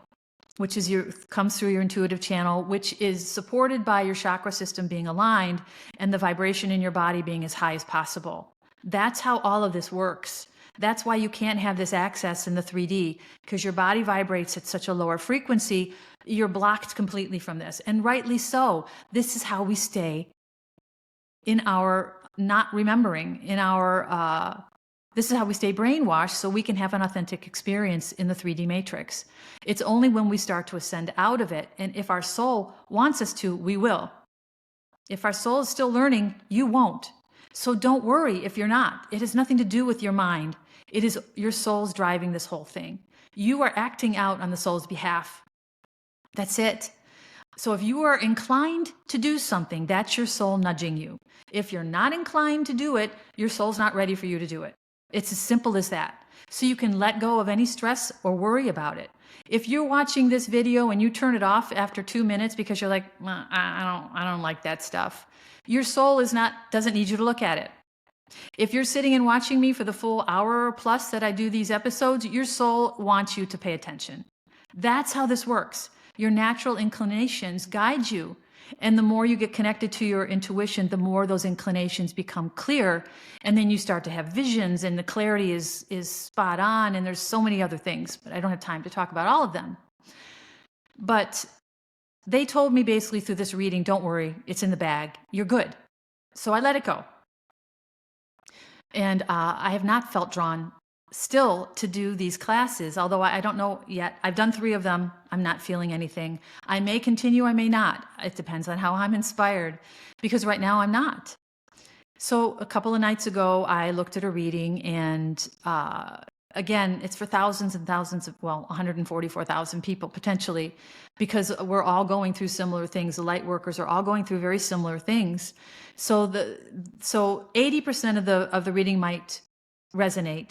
which is comes through your intuitive channel, which is supported by your chakra system being aligned and the vibration in your body being as high as possible. That's how all of this works. That's why you can't have this access in the 3D, because your body vibrates at such a lower frequency. You're blocked completely from this, and rightly so. This is how we stay in our not remembering, this is how we stay brainwashed, so we can have an authentic experience in the 3D matrix. It's only when we start to ascend out of it, and if our soul wants us to, we will. If our soul is still learning, you won't. So don't worry if you're not. It has nothing to do with your mind. It is your soul's driving this whole thing. You are acting out on the soul's behalf. That's it. So if you are inclined to do something, that's your soul nudging you. If you're not inclined to do it, your soul's not ready for you to do it. It's as simple as that. So you can let go of any stress or worry about it. If you're watching this video and you turn it off after 2 minutes because you're like, well, I don't like that stuff, your soul doesn't need you to look at it. If you're sitting and watching me for the full hour plus that I do these episodes, your soul wants you to pay attention. That's how this works. Your natural inclinations guide you. And the more you get connected to your intuition, the more those inclinations become clear. And then you start to have visions, and the clarity is spot on. And there's so many other things, but I don't have time to talk about all of them. But they told me basically through this reading, don't worry, it's in the bag. You're good. So I let it go. And I have not felt drawn still to do these classes, although I don't know yet. I've done 3 of them. I'm not feeling anything. I may continue, I may not. It depends on how I'm inspired, because right now I'm not. So a couple of nights ago, I looked at a reading, and again, it's for thousands and thousands of, 144,000 people potentially, because we're all going through similar things. The light workers are all going through very similar things. So 80% of the reading might resonate.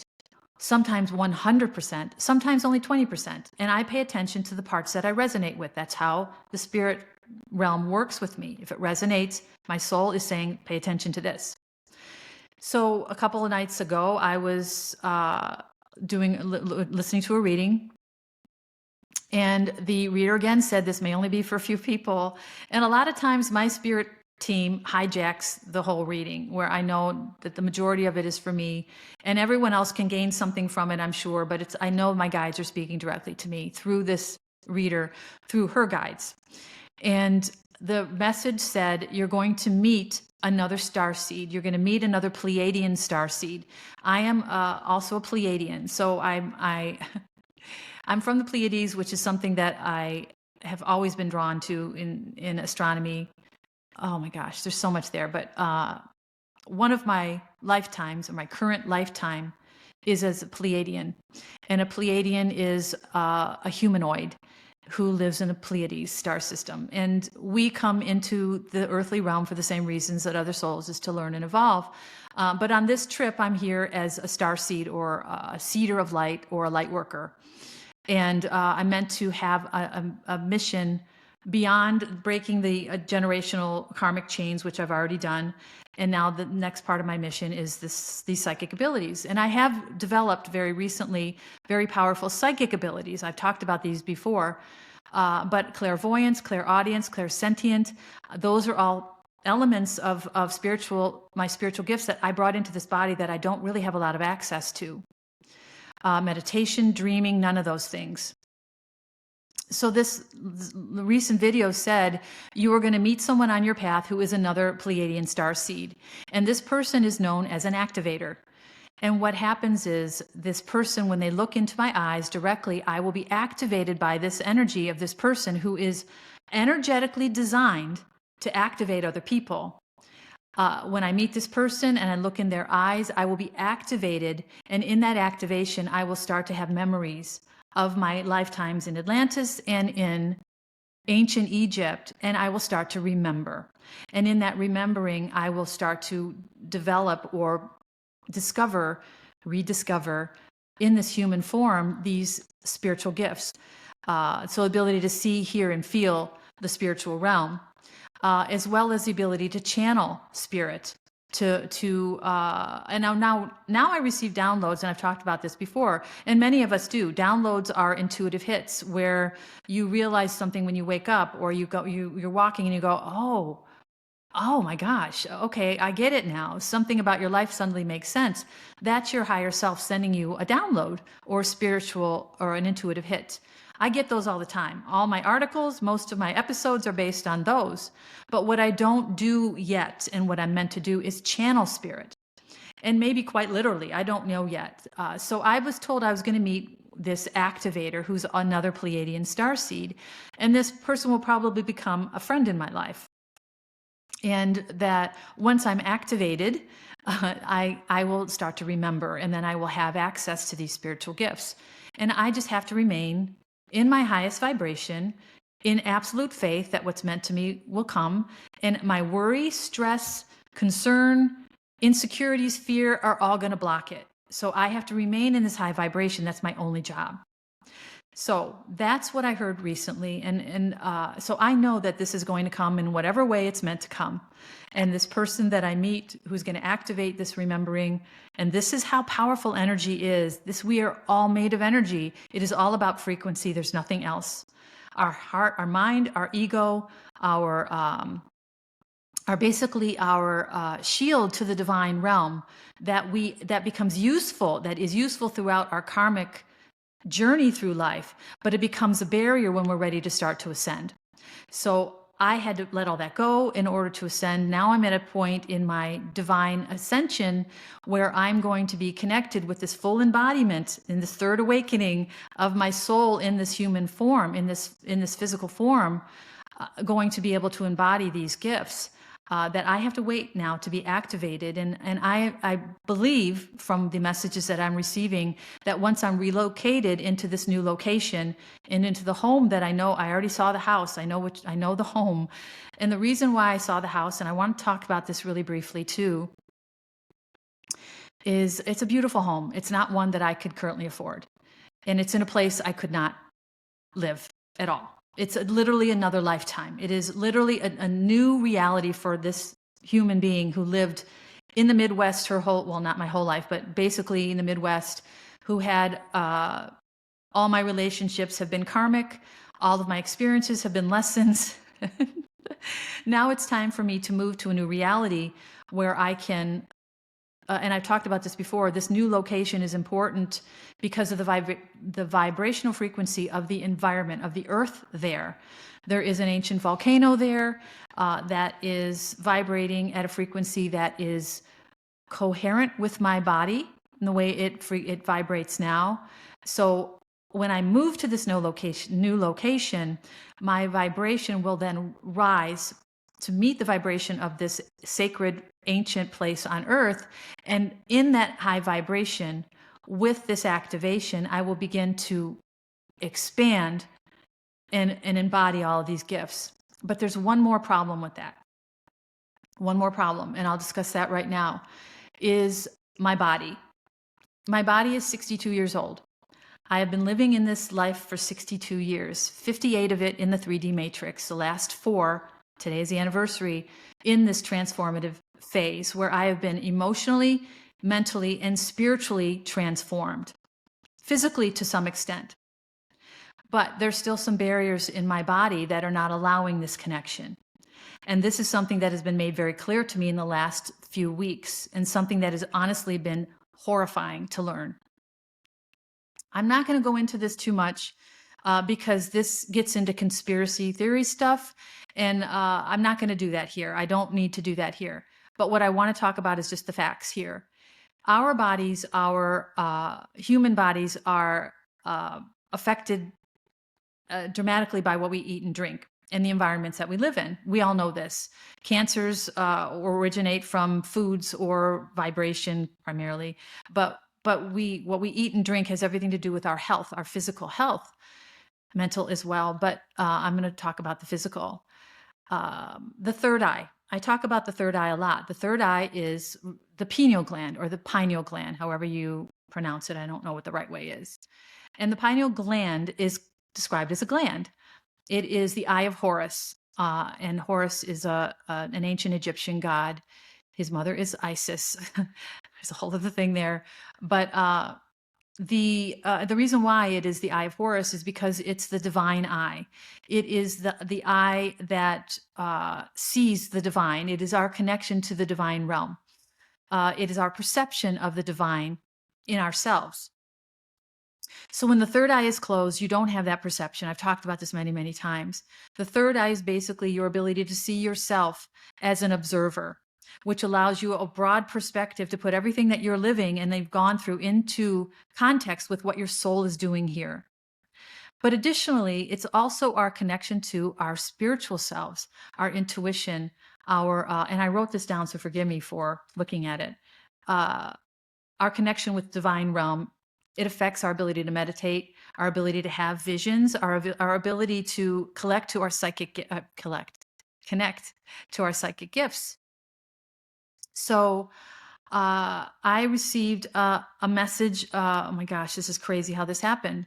Sometimes 100%, sometimes only 20%. And I pay attention to the parts that I resonate with. That's how the spirit realm works with me. If it resonates, my soul is saying, pay attention to this. So a couple of nights ago, I was listening to a reading, and the reader again said this may only be for a few people. And a lot of times my spirit team hijacks the whole reading, where I know that the majority of it is for me, and everyone else can gain something from it, I'm sure, but I know my guides are speaking directly to me through this reader, through her guides. And the message said, you're going to meet another starseed. You're going to meet another Pleiadian starseed. I am also a Pleiadian, so I'm from the Pleiades, which is something that I have always been drawn to in astronomy. Oh my gosh, there's so much there. But one of my lifetimes, or my current lifetime, is as a Pleiadian. And a Pleiadian is a humanoid who lives in a Pleiades star system. And we come into the earthly realm for the same reasons that other souls, is to learn and evolve. But on this trip, I'm here as a star seed, or a seeder of light, or a light worker. And I'm meant to have a mission beyond breaking the generational karmic chains, which I've already done. And now the next part of my mission is these psychic abilities. And I have developed very recently very powerful psychic abilities. I've talked about these before, but clairvoyance, clairaudience, clairsentient, those are all elements of my spiritual gifts that I brought into this body that I don't really have a lot of access to. Meditation, dreaming, none of those things. So the recent video said you are going to meet someone on your path who is another Pleiadian starseed. And this person is known as an activator. And what happens is, this person, when they look into my eyes directly, I will be activated by this energy of this person who is energetically designed to activate other people. When I meet this person and I look in their eyes, I will be activated. And in that activation, I will start to have memories of my lifetimes in Atlantis and in ancient Egypt, and I will start to remember. And in that remembering, I will start to develop or rediscover in this human form these spiritual gifts. So ability to see, hear, and feel the spiritual realm, as well as the ability to channel spirit. And now I receive downloads, and I've talked about this before, and many of us do. Downloads are intuitive hits where you realize something when you wake up, or you're walking and you go, oh my gosh, okay, I get it now. Something about your life suddenly makes sense. That's your higher self sending you a download, or spiritual, or an intuitive hit. I get those all the time. All my articles, most of my episodes are based on those. But what I don't do yet, and what I'm meant to do, is channel spirit. And maybe quite literally, I don't know yet. So I was told I was going to meet this activator who's another Pleiadian starseed. And this person will probably become a friend in my life. And that once I'm activated, I will start to remember, and then I will have access to these spiritual gifts. And I just have to remain in my highest vibration, in absolute faith that what's meant to me will come. And my worry, stress, concern, insecurities, fear are all going to block it. So I have to remain in this high vibration. That's my only job. So that's what I heard recently. And so I know that this is going to come in whatever way it's meant to come. And this person that I meet who's going to activate this remembering, and this is how powerful energy is. We are all made of energy. It is all about frequency. There's nothing else. Our heart, our mind, our ego, are basically our shield to the divine realm that becomes useful, that is useful throughout our karmic journey through life, but it becomes a barrier when we're ready to start to ascend. So I had to let all that go in order to ascend. Now I'm at a point in my divine ascension where I'm going to be connected with this full embodiment in this third awakening of my soul in this human form, in this physical form, going to be able to embody these gifts. That I have to wait now to be activated. And I believe from the messages that I'm receiving that once I'm relocated into this new location and into the home that I know, I already saw the house, I know the home. And the reason why I saw the house, and I want to talk about this really briefly too, is it's a beautiful home. It's not one that I could currently afford. And it's in a place I could not live at all. It's literally another lifetime. It is literally a new reality for this human being who lived in the Midwest well, not my whole life, but basically in the Midwest, who had all my relationships have been karmic. All of my experiences have been lessons. Now it's time for me to move to a new reality where I can and I've talked about this before, this new location is important because of the vibrational frequency of the environment, of the earth there. There is an ancient volcano there that is vibrating at a frequency that is coherent with my body and the way it vibrates now. So when I move to this new location, my vibration will then rise to meet the vibration of this sacred ancient place on earth. And in that high vibration, with this activation, I will begin to expand and embody all of these gifts. But there's one more problem with that. One more problem, and I'll discuss that right now, is my body. My body is 62 years old. I have been living in this life for 62 years, 58 of it in the 3D matrix, the last 4, today is the anniversary, in this transformative phase where I have been emotionally, mentally, and spiritually transformed, physically to some extent. But there's still some barriers in my body that are not allowing this connection. And this is something that has been made very clear to me in the last few weeks, and something that has honestly been horrifying to learn. I'm not going to go into this too much because this gets into conspiracy theory stuff, and I'm not going to do that here. I don't need to do that here. But what I want to talk about is just the facts here. Our bodies, our human bodies, are affected dramatically by what we eat and drink and the environments that we live in. We all know this. Cancers originate from foods or vibration primarily, but what we eat and drink has everything to do with our health, our physical health, mental as well. But I'm going to talk about the physical. The third eye. I talk about the third eye a lot. The third eye is the pineal gland, or the pineal gland, however you pronounce it. I don't know what the right way is. And the pineal gland is described as a gland. It is the eye of Horus. And Horus is an ancient Egyptian god. His mother is Isis. There's a whole other thing there. But the reason why it is the eye of Horus is because it's the divine eye. It is the eye that sees the divine. It is our connection to the divine realm. It is our perception of the divine in ourselves. So when the third eye is closed, you don't have that perception. I've talked about this many, many times. The third eye is basically your ability to see yourself as an observer, which allows you a broad perspective to put everything that you're living and they've gone through into context with what your soul is doing here. But additionally, it's also our connection to our spiritual selves, our intuition, and I wrote this down, so forgive me for looking at it. uh, our connection with divine realm. It affects our ability to meditate, our ability to have visions, our ability to collect to our connect to our psychic gifts. So I received a message. Oh my gosh, this is crazy how this happened.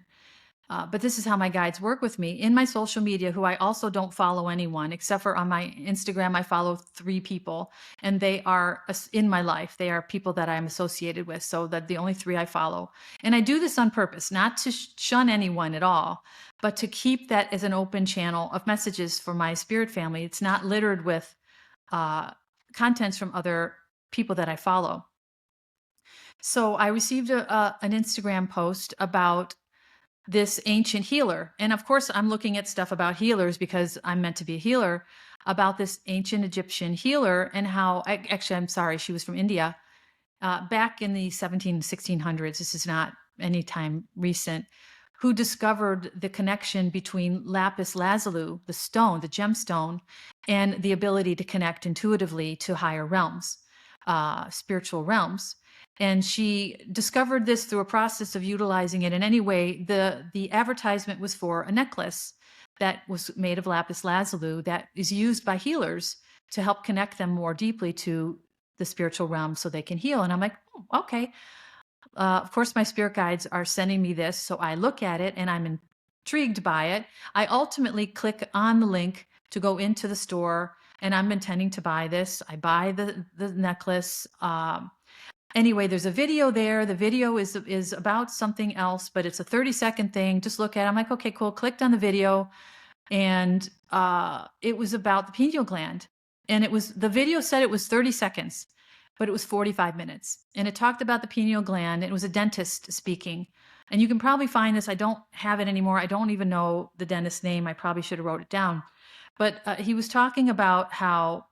But this is how my guides work with me in my social media, who I also don't follow anyone except for on my Instagram. I follow 3 people, and they are in my life. They are people that I'm associated with. So that the only 3 I follow. And I do this on purpose, not to shun anyone at all, but to keep that as an open channel of messages for my spirit family. It's not littered with uh, contents from other people that I follow. So I received an Instagram post about this ancient healer. And of course, I'm looking at stuff about healers because I'm meant to be a healer, about this ancient Egyptian healer and how, actually, I'm sorry, she was from India, back in the 1600s. This is not any time recent, who discovered the connection between lapis lazuli, the stone, the gemstone, and the ability to connect intuitively to higher realms, spiritual realms. And she discovered this through a process of utilizing it. And anyway, the advertisement was for a necklace that was made of lapis lazuli that is used by healers to help connect them more deeply to the spiritual realm so they can heal. And I'm like, oh, okay. Of course, my spirit guides are sending me this. So I look at it and I'm intrigued by it. I ultimately click on the link to go into the store, and I'm intending to buy this. I buy the necklace. Anyway, there's a video there. The video is about something else, but it's a 30-second thing. Just look at it. I'm like, okay, cool. Clicked on the video, and it was about the pineal gland. And the video said it was 30 seconds, but it was 45 minutes. And it talked about the pineal gland. It was a dentist speaking. And you can probably find this. I don't have it anymore. I don't even know the dentist's name. I probably should have wrote it down. But he was talking about how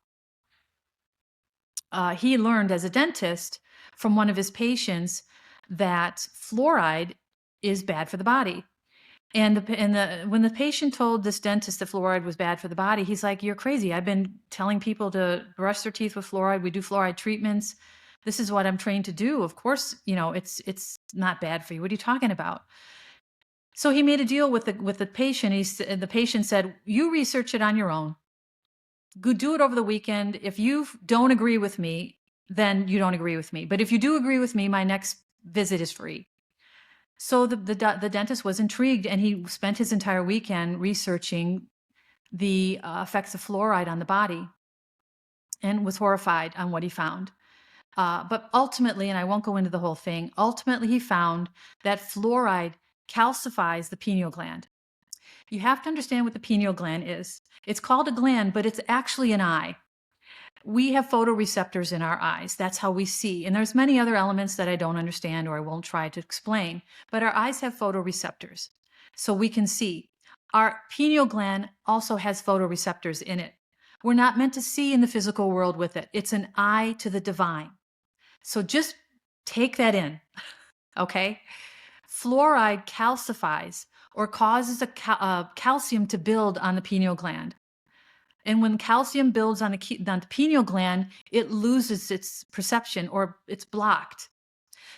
he learned as a dentist from one of his patients that fluoride is bad for the body. And when the patient told this dentist that fluoride was bad for the body, he's like, "You're crazy. I've been telling people to brush their teeth with fluoride. We do fluoride treatments. This is what I'm trained to do. Of course, it's not bad for you. What are you talking about?" So he made a deal with the patient. The patient said, "You research it on your own. Go do it over the weekend. If you don't agree with me, then you don't agree with me. But if you do agree with me, my next visit is free." So the dentist was intrigued, and he spent his entire weekend researching the effects of fluoride on the body, and was horrified on what he found. But ultimately, and I won't go into the whole thing, ultimately he found that fluoride calcifies the pineal gland. You have to understand what the pineal gland is. It's called a gland, but it's actually an eye. We have photoreceptors in our eyes. That's how we see. And there's many other elements that I don't understand or I won't try to explain, but our eyes have photoreceptors, so we can see. Our pineal gland also has photoreceptors in it. We're not meant to see in the physical world with it. It's an eye to the divine. So just take that in, okay? Fluoride calcifies or causes calcium to build on the pineal gland. And when calcium builds on the pineal gland, it loses its perception, or it's blocked.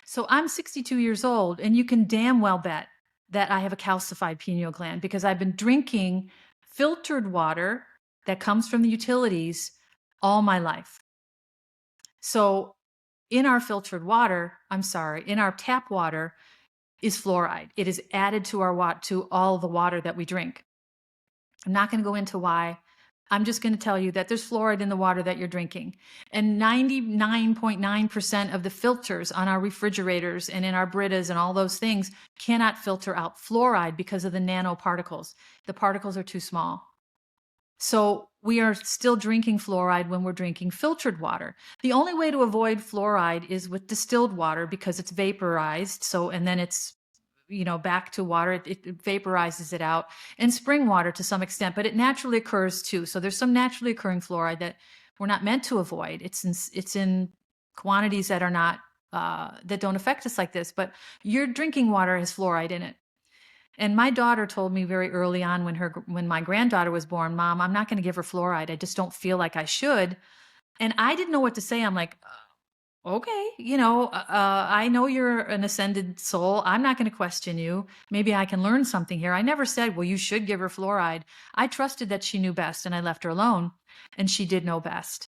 So I'm 62 years old, and you can damn well bet that I have a calcified pineal gland because I've been drinking filtered water that comes from the utilities all my life. So in our filtered water, in our tap water is fluoride. It is added to all the water that we drink. I'm not going to go into why. I'm just going to tell you that there's fluoride in the water that you're drinking. And 99.9% of the filters on our refrigerators and in our Britas and all those things cannot filter out fluoride because of the nanoparticles. The particles are too small. So we are still drinking fluoride when we're drinking filtered water. The only way to avoid fluoride is with distilled water because it's vaporized. And then it's back to water. It vaporizes it out, and spring water to some extent, but it naturally occurs too. So there's some naturally occurring fluoride that we're not meant to avoid. It's in quantities that are not, that don't affect us like this, but your drinking water has fluoride in it. And my daughter told me very early on when my granddaughter was born, "Mom, I'm not going to give her fluoride. I just don't feel like I should." And I didn't know what to say. I'm like, Okay, I know you're an ascended soul. I'm not going to question you. Maybe I can learn something here. I never said, well, you should give her fluoride. I trusted that she knew best and I left her alone, and she did know best.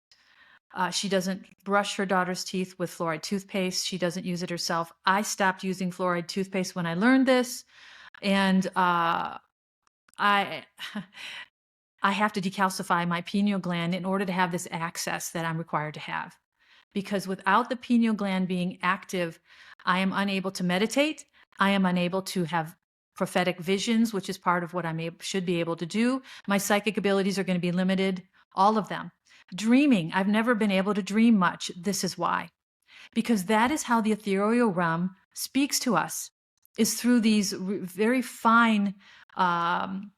She doesn't brush her daughter's teeth with fluoride toothpaste. She doesn't use it herself. I stopped using fluoride toothpaste when I learned this, and I I have to decalcify my pineal gland in order to have this access that I'm required to have. Because without the pineal gland being active, I am unable to meditate. I am unable to have prophetic visions, which is part of what I should be able to do. My psychic abilities are going to be limited, all of them. Dreaming, I've never been able to dream much. This is why. Because that is how the ethereal realm speaks to us, is through these very fine, um,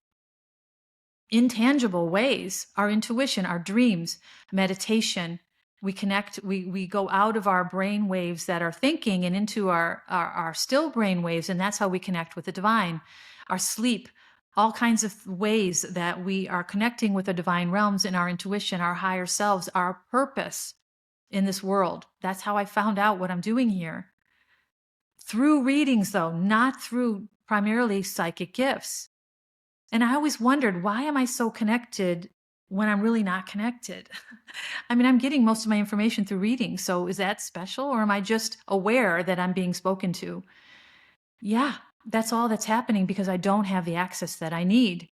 intangible ways, our intuition, our dreams, meditation. We connect, we go out of our brain waves that are thinking and into our still brain waves, and that's how we connect with the divine. Our sleep, all kinds of ways that we are connecting with the divine realms in our intuition, our higher selves, our purpose in this world. That's how I found out what I'm doing here. Through readings, though, not through primarily psychic gifts. And I always wondered, why am I so connected when I'm really not connected? I mean, I'm getting most of my information through reading. So is that special, or am I just aware that I'm being spoken to? Yeah, that's all that's happening because I don't have the access that I need.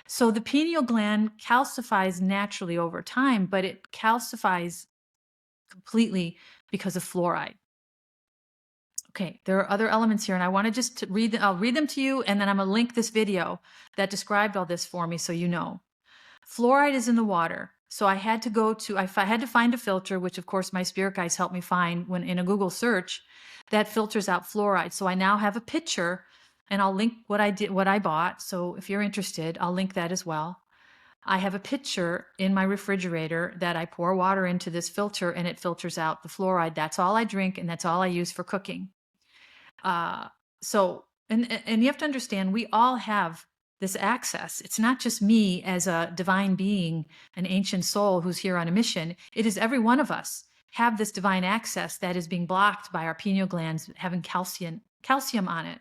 So the pineal gland calcifies naturally over time, but it calcifies completely because of fluoride. Okay, there are other elements here, and I want to just read them. I'll read them to you, and then I'm going to link this video that described all this for me so you know. Fluoride is in the water. So I had to I had to find a filter, which of course my spirit guides helped me find when in a Google search that filters out fluoride. So I now have a picture, and I'll link what I bought. So if you're interested, I'll link that as well. I have a pitcher in my refrigerator that I pour water into this filter, and it filters out the fluoride. That's all I drink, and that's all I use for cooking. So, and you have to understand, we all have this access. It's not just me as a divine being, an ancient soul who's here on a mission. It is every one of us have this divine access that is being blocked by our pineal glands having calcium on it.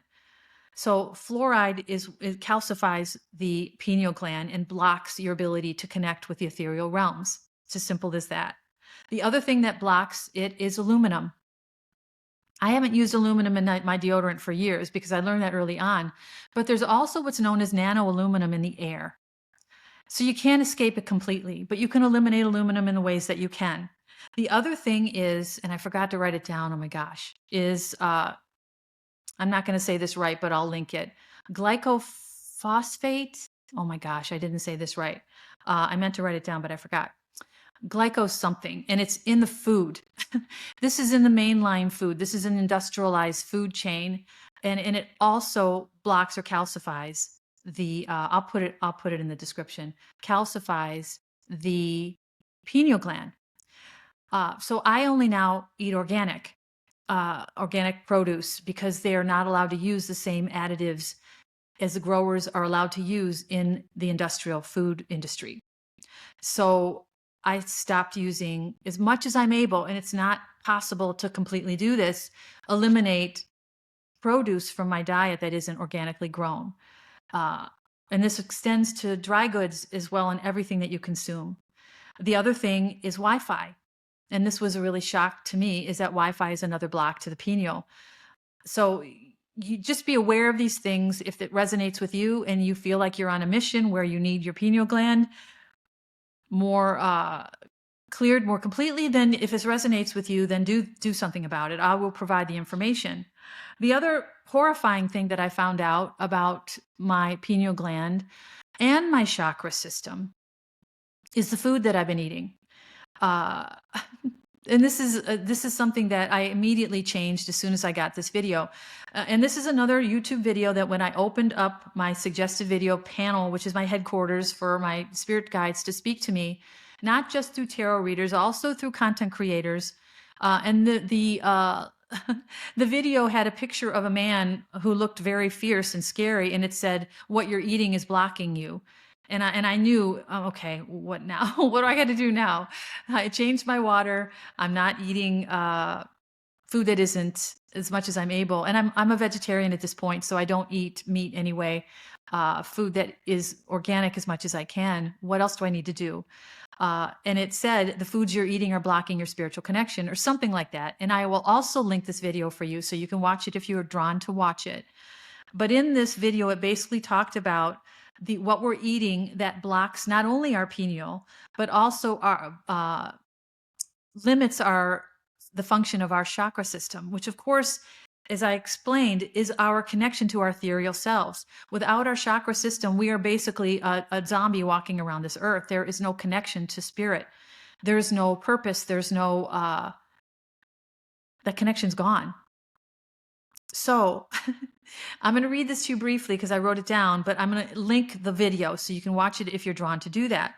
So fluoride it calcifies the pineal gland and blocks your ability to connect with the ethereal realms. It's as simple as that. The other thing that blocks it is aluminum. I haven't used aluminum in my deodorant for years because I learned that early on. But there's also what's known as nano aluminum in the air. So you can't escape it completely, but you can eliminate aluminum in the ways that you can. The other thing is, and I forgot to write it down, oh my gosh, is I'm not going to say this right, but I'll link it. Glycophosphate. Oh my gosh, I didn't say this right. I meant to write it down, but I forgot. Glyco something, and it's in the food. This is in the mainline food. This is an industrialized food chain, and it also blocks or calcifies the. I'll put it in the description. Calcifies the pineal gland. So I only now eat organic produce because they are not allowed to use the same additives as the growers are allowed to use in the industrial food industry. So I stopped using as much as I'm able, and it's not possible to completely do this, eliminate produce from my diet that isn't organically grown. And this extends to dry goods as well and everything that you consume. The other thing is Wi-Fi. And this was a really shock to me, is that Wi-Fi is another block to the pineal. So you just be aware of these things. If it resonates with you and you feel like you're on a mission where you need your pineal gland more cleared more completely, then if this resonates with you, then do something about it. I will provide the information. The other horrifying thing that I found out about my pineal gland and my chakra system is the food that I've been eating. And this is something that I immediately changed as soon as I got this video. And this is another YouTube video that when I opened up my suggested video panel, which is my headquarters for my spirit guides to speak to me, not just through tarot readers, also through content creators. And the the video had a picture of a man who looked very fierce and scary, and it said, "What you're eating is blocking you." And I knew, oh, okay, what now? What do I got to do now? I changed my water. I'm not eating food that isn't as much as I'm able. And I'm a vegetarian at this point, so I don't eat meat anyway. Food that is organic as much as I can. What else do I need to do? And it said the foods you're eating are blocking your spiritual connection or something like that. And I will also link this video for you so you can watch it if you are drawn to watch it. But in this video, it basically talked about what we're eating that blocks not only our pineal, but also our limits the function of our chakra system, which of course, as I explained, is our connection to our ethereal selves. Without our chakra system, we are basically a zombie walking around this earth. There is no connection to spirit. There's no purpose. There's no, that connection's gone. So I'm going to read this to you briefly because I wrote it down, but I'm going to link the video so you can watch it if you're drawn to do that.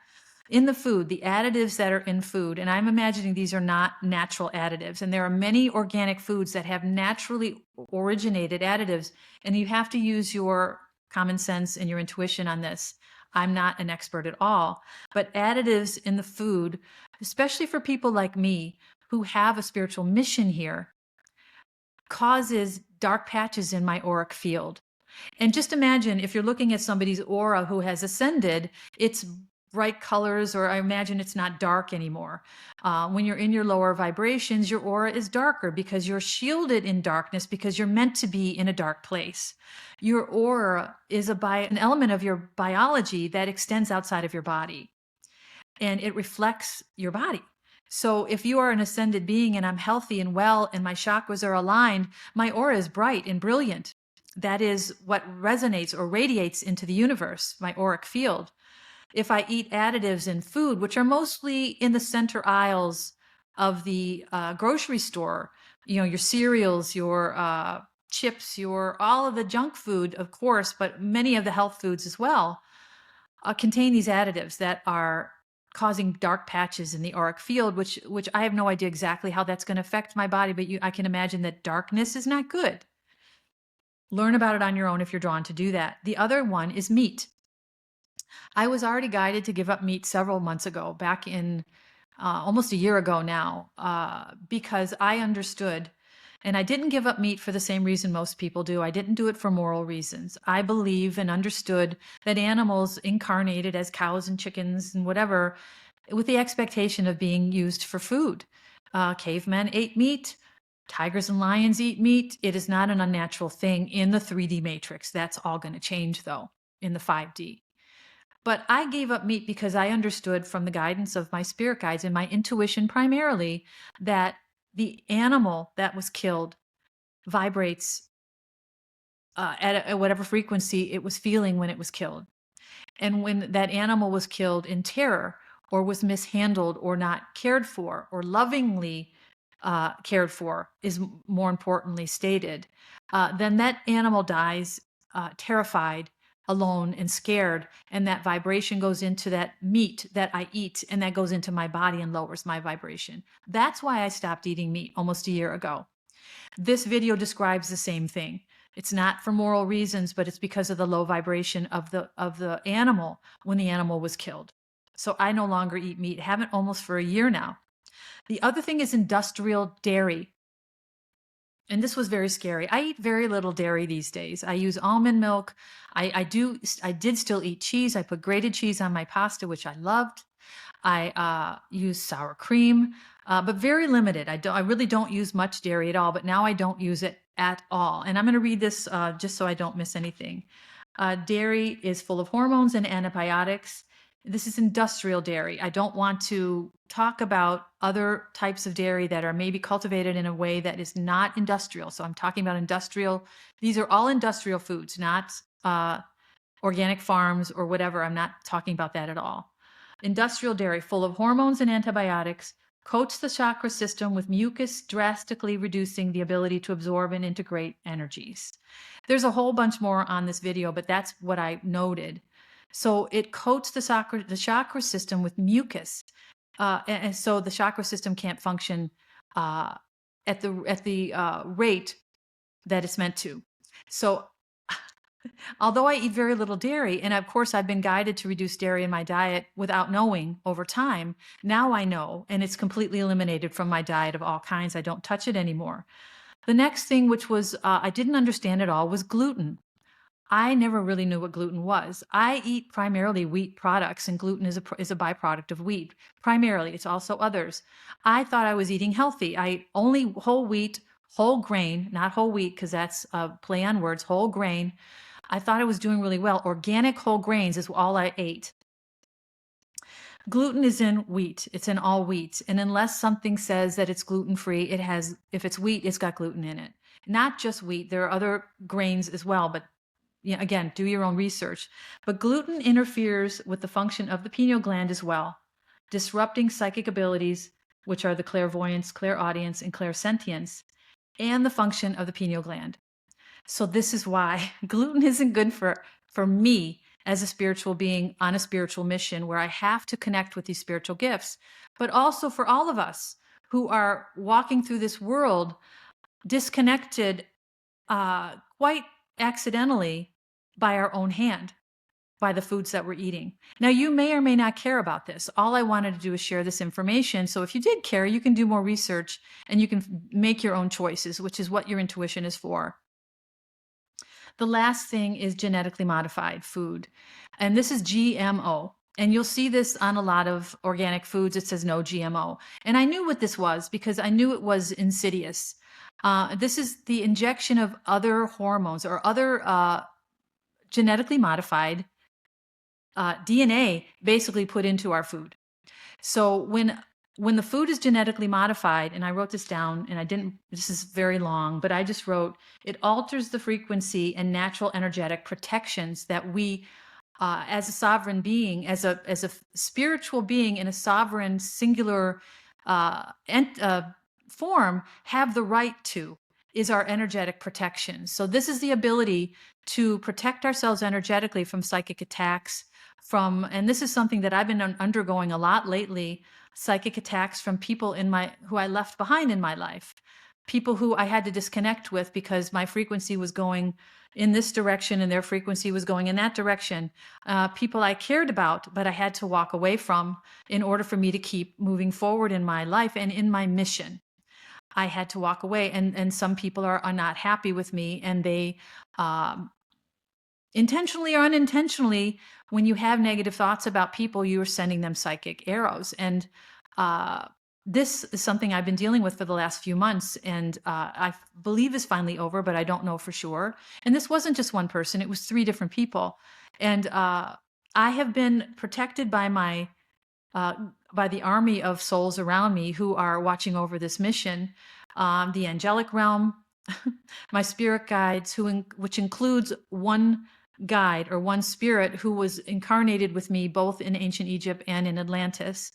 In the food, the additives that are in food, and I'm imagining these are not natural additives, and there are many organic foods that have naturally originated additives, and you have to use your common sense and your intuition on this. I'm not an expert at all, but additives in the food, especially for people like me who have a spiritual mission here, causes dark patches in my auric field. And just imagine if you're looking at somebody's aura who has ascended, it's bright colors, or I imagine it's not dark anymore. When you're in your lower vibrations, your aura is darker because you're shielded in darkness because you're meant to be in a dark place. Your aura is an element of your biology that extends outside of your body, and it reflects your body. So if you are an ascended being and I'm healthy and well and my chakras are aligned, my aura is bright and brilliant. That is what resonates or radiates into the universe, my auric field. If I eat additives in food, which are mostly in the center aisles of the grocery store, your cereals, your chips, all of the junk food, of course, but many of the health foods as well, contain these additives that are causing dark patches in the auric field, which I have no idea exactly how that's going to affect my body, but I can imagine that darkness is not good. Learn about it on your own if you're drawn to do that. The other one is meat. I was already guided to give up meat several months ago, back in almost a year ago now, because I understood, and I didn't give up meat for the same reason most people do. I didn't do it for moral reasons. I believe and understood that animals incarnated as cows and chickens and whatever, with the expectation of being used for food. Cavemen ate meat. Tigers and lions eat meat. It is not an unnatural thing in the 3D matrix. That's all going to change, though, in the 5D. But I gave up meat because I understood from the guidance of my spirit guides and my intuition primarily that the animal that was killed vibrates at whatever frequency it was feeling when it was killed. And when that animal was killed in terror or was mishandled or not cared for or lovingly cared for, is more importantly stated, then that animal dies terrified, alone, and scared. And that vibration goes into that meat that I eat, and that goes into my body and lowers my vibration. That's why I stopped eating meat almost a year ago. This video describes the same thing. It's not for moral reasons, but it's because of the low vibration of the animal when the animal was killed. So I no longer eat meat, haven't almost for a year now. The other thing is industrial dairy. And this was very scary. I eat very little dairy these days. I use almond milk. I did still eat cheese. I put grated cheese on my pasta, which I loved. I use sour cream, but very limited. I really don't use much dairy at all, but now I don't use it at all. And I'm going to read this just so I don't miss anything. Dairy is full of hormones and antibiotics. This is industrial dairy. I don't want to talk about other types of dairy that are maybe cultivated in a way that is not industrial. So I'm talking about industrial. These are all industrial foods, not organic farms or whatever. I'm not talking about that at all. Industrial dairy, full of hormones and antibiotics, coats the chakra system with mucus, drastically reducing the ability to absorb and integrate energies. There's a whole bunch more on this video, but that's what I noted. So it coats the chakra system with mucus, and so the chakra system can't function at the rate that it's meant to. So Although I eat very little dairy, and of course I've been guided to reduce dairy in my diet without knowing over time. Now I know, and it's completely eliminated from my diet of all kinds. I don't touch it anymore. The next thing, which was I didn't understand at all, was gluten. I never really knew what gluten was. I eat primarily wheat products, and gluten is a byproduct of wheat. Primarily, it's also others. I thought I was eating healthy. I ate only whole wheat, whole grain, not whole wheat because that's a play on words, whole grain. I thought I was doing really well. Organic whole grains is all I ate. Gluten is in wheat. It's in all wheats. And unless something says that it's gluten-free, if it's wheat, it's got gluten in it. Not just wheat. There are other grains as well, but yeah, again, do your own research. But gluten interferes with the function of the pineal gland as well, disrupting psychic abilities, which are the clairvoyance, clairaudience, and clairsentience, and the function of the pineal gland. So this is why gluten isn't good for me as a spiritual being on a spiritual mission where I have to connect with these spiritual gifts, but also for all of us who are walking through this world disconnected quite accidentally by our own hand, by the foods that we're eating. Now, you may or may not care about this. All I wanted to do is share this information. So if you did care, you can do more research and you can make your own choices, which is what your intuition is for. The last thing is genetically modified food. And this is GMO. And you'll see this on a lot of organic foods. It says no GMO. And I knew what this was because I knew it was insidious. This is the injection of other hormones or other genetically modified DNA basically put into our food. So when the food is genetically modified, and I wrote this down, and I didn't, this is very long, but I just wrote, it alters the frequency and natural energetic protections that we, as a sovereign being, as a spiritual being in a sovereign singular form, have the right to, is our energetic protection. So this is the ability to protect ourselves energetically from psychic attacks, and this is something that I've been undergoing a lot lately, psychic attacks from people who I left behind in my life, people who I had to disconnect with because my frequency was going in this direction and their frequency was going in that direction. People I cared about, but I had to walk away from in order for me to keep moving forward in my life and in my mission. I had to walk away, and some people are not happy with me, and they intentionally or unintentionally, when you have negative thoughts about people, you are sending them psychic arrows. And this is something I've been dealing with for the last few months, and I believe is finally over, but I don't know for sure. And this wasn't just one person, it was 3 different people. And I have been protected by by the army of souls around me who are watching over this mission, the angelic realm, my spirit guides, which includes one guide or one spirit who was incarnated with me both in ancient Egypt and in Atlantis,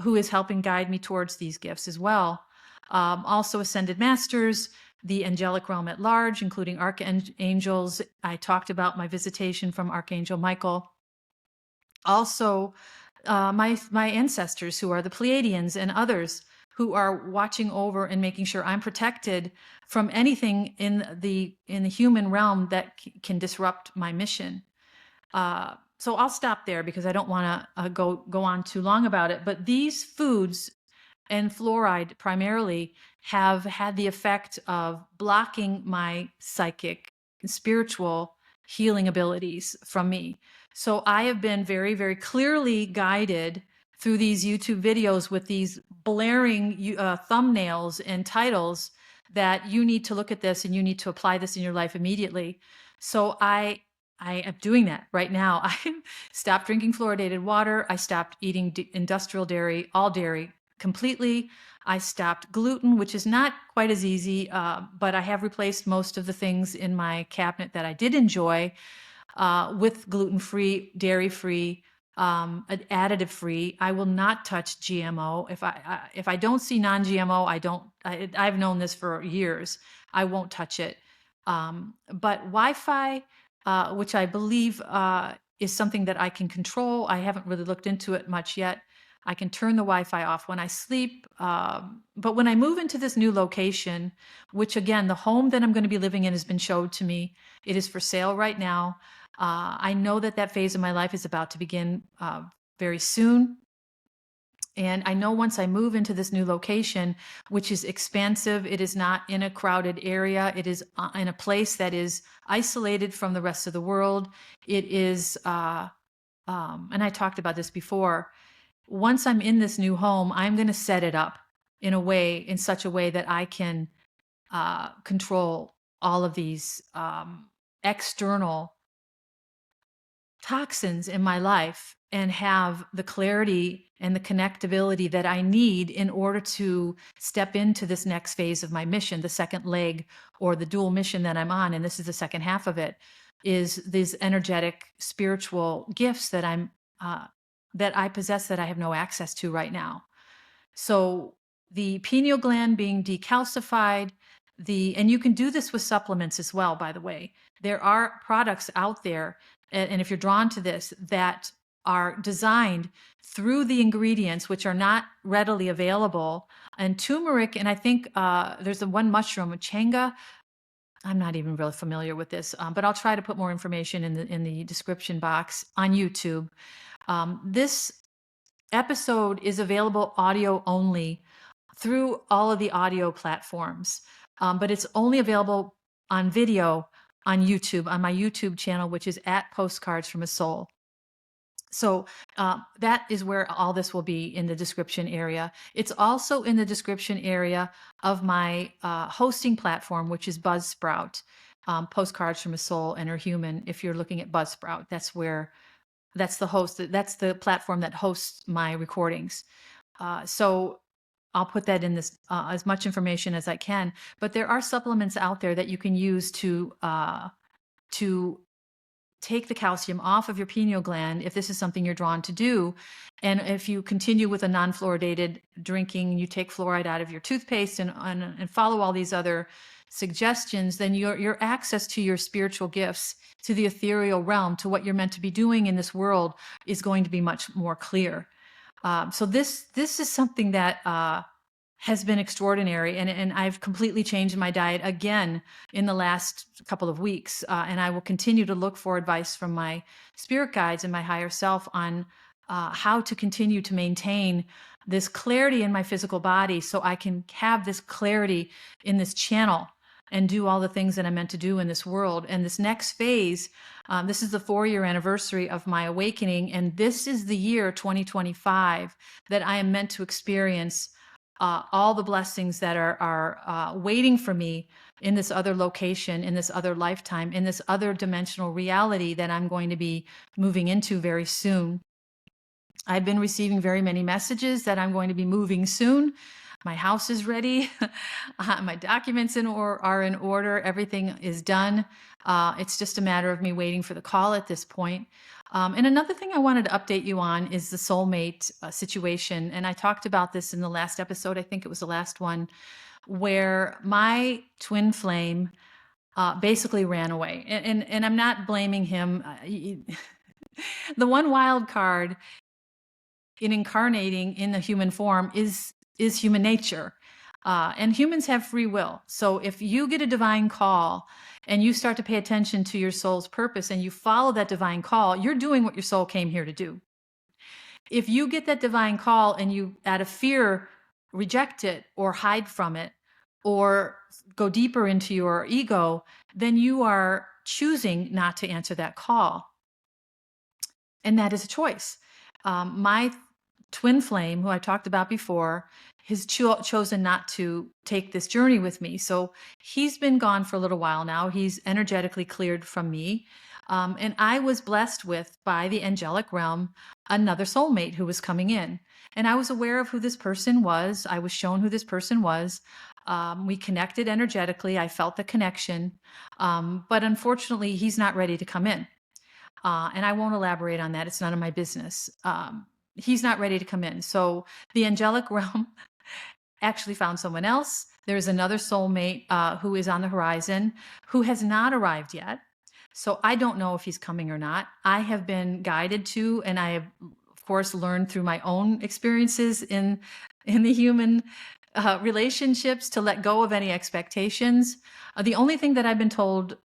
who is helping guide me towards these gifts as well. Also ascended masters, the angelic realm at large, including archangels. I talked about my visitation from Archangel Michael. Also, my ancestors, who are the Pleiadians and others, who are watching over and making sure I'm protected from anything in the human realm that can disrupt my mission. So I'll stop there because I don't want to go on too long about it. But these foods, and fluoride primarily, have had the effect of blocking my psychic and spiritual healing abilities from me. So I have been very, very clearly guided through these YouTube videos with these blaring thumbnails and titles that you need to look at this and you need to apply this in your life immediately. So I am doing that right now. I stopped drinking fluoridated water. I stopped eating industrial dairy, all dairy completely. I stopped gluten, which is not quite as easy, but I have replaced most of the things in my cabinet that I did enjoy with gluten-free, dairy-free, additive-free. I will not touch GMO. If I don't see non-GMO, I've known this for years. I won't touch it. But Wi-Fi, which I believe is something that I can control. I haven't really looked into it much yet. I can turn the Wi-Fi off when I sleep. But when I move into this new location, which again, the home that I'm going to be living in has been showed to me. It is for sale right now. I know that that phase of my life is about to begin very soon. And I know once I move into this new location, which is expansive, it is not in a crowded area. It is in a place that is isolated from the rest of the world. It is, and I talked about this before. Once I'm in this new home, I'm going to set it up in such a way that I can control all of these external toxins in my life and have the clarity and the connectability that I need in order to step into this next phase of my mission, the second leg or the dual mission that I'm on. And this is the second half of it, is these energetic spiritual gifts that that I possess that I have no access to right now. So the pineal gland being decalcified, and you can do this with supplements as well, by the way. There are products out there, and if you're drawn to this, that are designed through the ingredients, which are not readily available. And turmeric, and I think there's the one mushroom, changa. I'm not even really familiar with this, but I'll try to put more information in the description box on YouTube. This episode is available audio only through all of the audio platforms, but it's only available on video on YouTube, on my YouTube channel, which is at Postcards from a Soul. So that is where all this will be, in the description area. It's also in the description area of my hosting platform, which is Buzzsprout, Postcards from a Soul and Her Human. If you're looking at Buzzsprout, that's the platform that hosts my recordings. So I'll put that in this as much information as I can. But there are supplements out there that you can use to take the calcium off of your pineal gland if this is something you're drawn to do. And if you continue with a non-fluoridated drinking, you take fluoride out of your toothpaste and follow all these other suggestions, then your access to your spiritual gifts, to the ethereal realm, to what you're meant to be doing in this world is going to be much more clear. So this is something that has been extraordinary, and I've completely changed my diet again in the last couple of weeks, and I will continue to look for advice from my spirit guides and my higher self on how to continue to maintain this clarity in my physical body, so I can have this clarity in this channel and do all the things that I'm meant to do in this world. And this next phase, this is the 4-year anniversary of my awakening, and this is the year 2025 that I am meant to experience all the blessings that are waiting for me in this other location, in this other lifetime, in this other dimensional reality that I'm going to be moving into very soon. I've been receiving very many messages that I'm going to be moving soon. My house is ready. My documents are in order. Everything is done. It's just a matter of me waiting for the call at this point. And another thing I wanted to update you on is the soulmate situation. And I talked about this in the last episode. I think it was the last one, where my twin flame basically ran away. And I'm not blaming him. The one wild card in incarnating in the human form is human nature. And humans have free will. So if you get a divine call and you start to pay attention to your soul's purpose and you follow that divine call, you're doing what your soul came here to do. If you get that divine call and you, out of fear, reject it or hide from it or go deeper into your ego, then you are choosing not to answer that call. And that is a choice. My twin flame, who I talked about before, has chosen not to take this journey with me. So he's been gone for a little while now. He's energetically cleared from me. And I was blessed with, by the angelic realm, another soulmate who was coming in. And I was aware of who this person was. I was shown who this person was. We connected energetically. I felt the connection. But unfortunately, he's not ready to come in. And I won't elaborate on that. It's none of my business. He's not ready to come in. So the angelic realm actually found someone else. There's another soulmate who is on the horizon, who has not arrived yet. So I don't know if he's coming or not. I have been guided to, and I have course, learned through my own experiences in the human relationships to let go of any expectations. The only thing that I've been told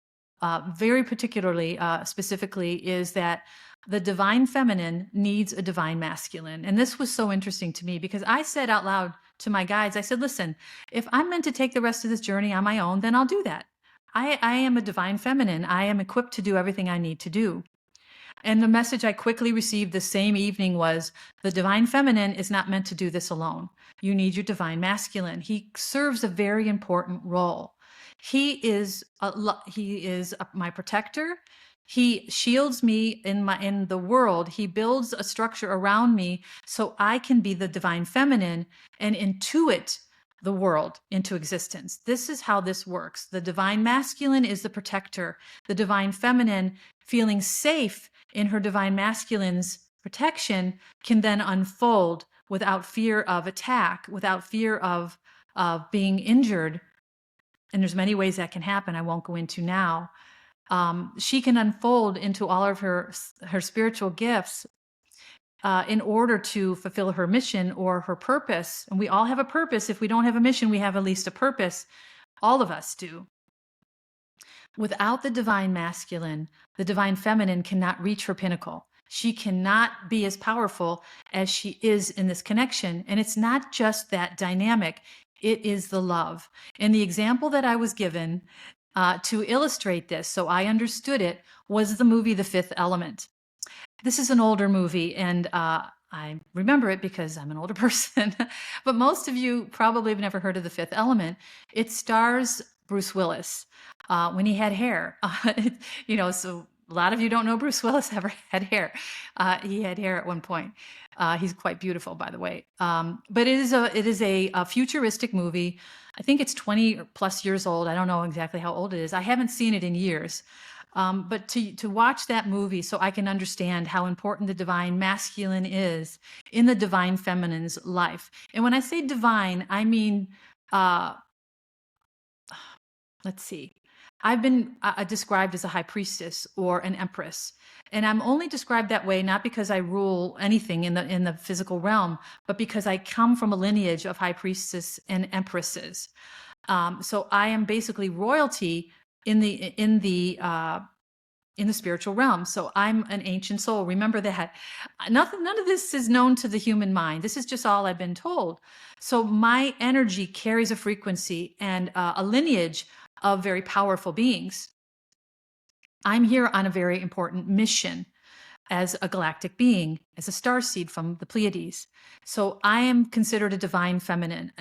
very particularly, specifically, is that the divine feminine needs a divine masculine. And this was so interesting to me because I said out loud to my guides, I said, listen, if I'm meant to take the rest of this journey on my own, then I'll do that. I am a divine feminine. I am equipped to do everything I need to do. And the message I quickly received the same evening was the divine feminine is not meant to do this alone. You need your divine masculine. He serves a very important role. He is my protector. He shields me in the world. He builds a structure around me so I can be the divine feminine and intuit the world into existence. This is how this works. The divine masculine is the protector. The divine feminine, feeling safe in her divine masculine's protection, can then unfold without fear of attack, without fear of being injured. And there's many ways that can happen I won't go into now. She can unfold into all of her spiritual gifts in order to fulfill her mission or her purpose. And we all have a purpose. If we don't have a mission, we have at least a purpose. All of us do. Without the divine masculine, the divine feminine cannot reach her pinnacle. She cannot be as powerful as she is in this connection. And it's not just that dynamic, it is the love. And the example that I was given to illustrate this, so I understood it, was the movie The Fifth Element. This is an older movie, and I remember it because I'm an older person. But most of you probably have never heard of The Fifth Element. It stars Bruce Willis when he had hair. So a lot of you don't know Bruce Willis ever had hair. He had hair at one point. He's quite beautiful, by the way. But it is a futuristic movie. I think it's 20 plus years old. I don't know exactly how old it is. I haven't seen it in years. But to watch that movie so I can understand how important the divine masculine is in the divine feminine's life. And when I say divine, I mean, let's see. I've been described as a high priestess or an empress. And I'm only described that way not because I rule anything in the physical realm, but because I come from a lineage of high priestesses and empresses. So I am basically royalty in the spiritual realm. So I'm an ancient soul. Remember that. None of this is known to the human mind. This is just all I've been told. So my energy carries a frequency and a lineage of very powerful beings. I'm here on a very important mission as a galactic being, as a starseed from the Pleiades. So I am considered a divine feminine,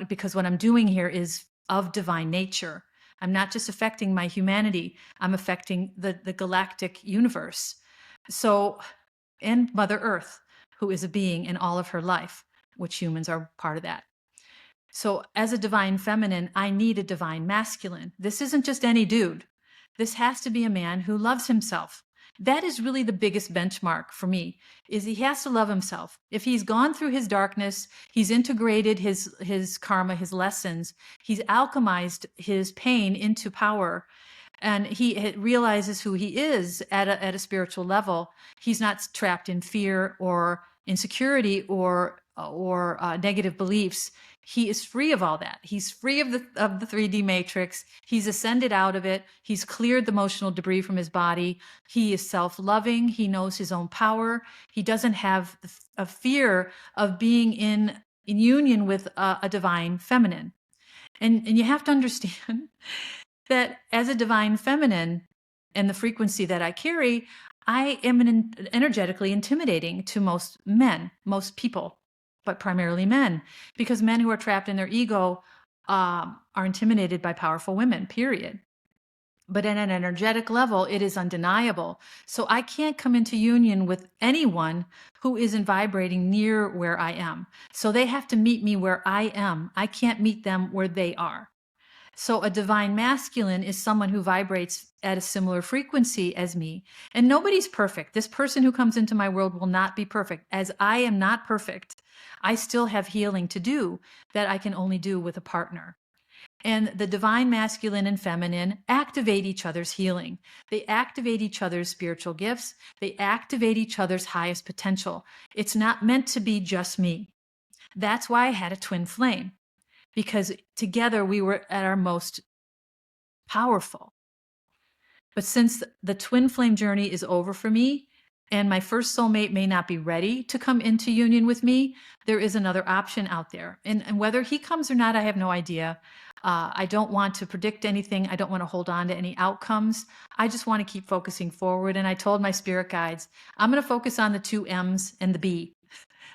because what I'm doing here is of divine nature. I'm not just affecting my humanity, I'm affecting the galactic universe. So, and Mother Earth, who is a being in all of her life, which humans are part of that. So as a divine feminine, I need a divine masculine. This isn't just any dude. This has to be a man who loves himself. That is really the biggest benchmark for me, is he has to love himself. If he's gone through his darkness, he's integrated his karma, his lessons, he's alchemized his pain into power, and he realizes who he is at a spiritual level. He's not trapped in fear or insecurity or negative beliefs. He is free of all that. He's free of the 3D matrix. He's ascended out of it. He's cleared the emotional debris from his body. He is self-loving. He knows his own power. He doesn't have a fear of being in union with a divine feminine. And you have to understand that as a divine feminine and the frequency that I carry, I am energetically intimidating to most men, most people, but primarily men, because men who are trapped in their ego are intimidated by powerful women, period. But at an energetic level, it is undeniable. So I can't come into union with anyone who isn't vibrating near where I am. So they have to meet me where I am. I can't meet them where they are. So a divine masculine is someone who vibrates at a similar frequency as me. And nobody's perfect. This person who comes into my world will not be perfect. As I am not perfect, I still have healing to do that I can only do with a partner. And the divine masculine and feminine activate each other's healing. They activate each other's spiritual gifts. They activate each other's highest potential. It's not meant to be just me. That's why I had a twin flame, because together we were at our most powerful. But since the twin flame journey is over for me, and my first soulmate may not be ready to come into union with me, there is another option out there. And whether he comes or not, I have no idea. I don't want to predict anything. I don't want to hold on to any outcomes. I just want to keep focusing forward. And I told my spirit guides, I'm going to focus on the two M's and the B.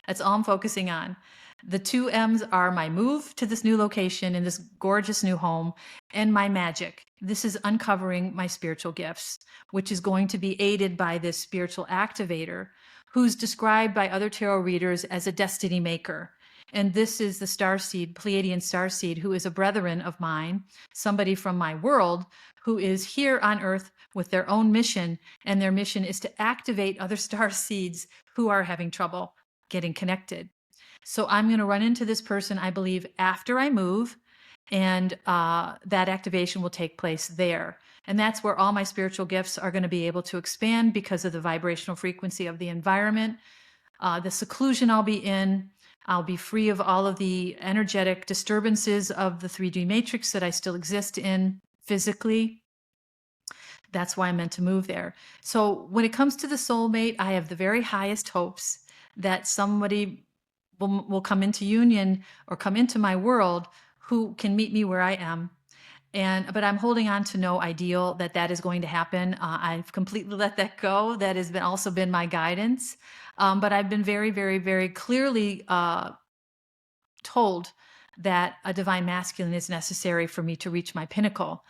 That's all I'm focusing on. The two M's are my move to this new location in this gorgeous new home, and my magic. This is uncovering my spiritual gifts, which is going to be aided by this spiritual activator who's described by other tarot readers as a destiny maker. And this is the starseed, Pleiadian starseed, who is a brethren of mine, somebody from my world who is here on Earth with their own mission. And their mission is to activate other star seeds who are having trouble getting connected. So I'm going to run into this person, I believe, after I move, and that activation will take place there. And that's where all my spiritual gifts are going to be able to expand because of the vibrational frequency of the environment. The seclusion I'll be in, I'll be free of all of the energetic disturbances of the 3D matrix that I still exist in physically. That's why I'm meant to move there. So when it comes to the soulmate, I have the very highest hopes that somebody will come into union or come into my world who can meet me where I am. But I'm holding on to no ideal that is going to happen. I've completely let that go. That has also been my guidance. But I've been very, very, very clearly told that a divine masculine is necessary for me to reach my pinnacle.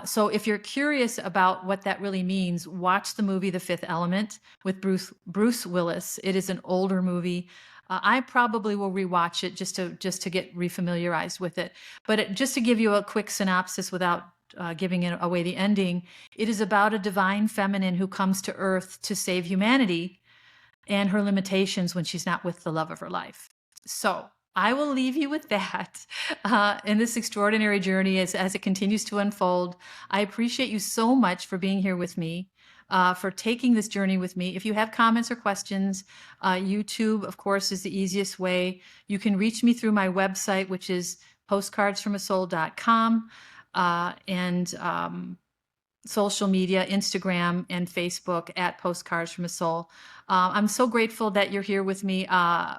So if you're curious about what that really means, watch the movie The Fifth Element with Bruce Willis. It is an older movie. I probably will rewatch it just to get refamiliarized with it. But just to give you a quick synopsis without giving away the ending, it is about a divine feminine who comes to Earth to save humanity and her limitations when she's not with the love of her life. So I will leave you with that in this extraordinary journey as it continues to unfold. I appreciate you so much for being here with me, for taking this journey with me. If you have comments or questions, YouTube, of course, is the easiest way. You can reach me through my website, which is postcardsfromasoul.com, and social media, Instagram and Facebook at Postcards from a Soul. I'm so grateful that you're here with me.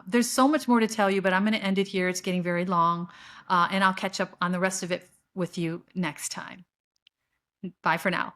There's so much more to tell you, but I'm going to end it here. It's getting very long, and I'll catch up on the rest of it with you next time. Bye for now.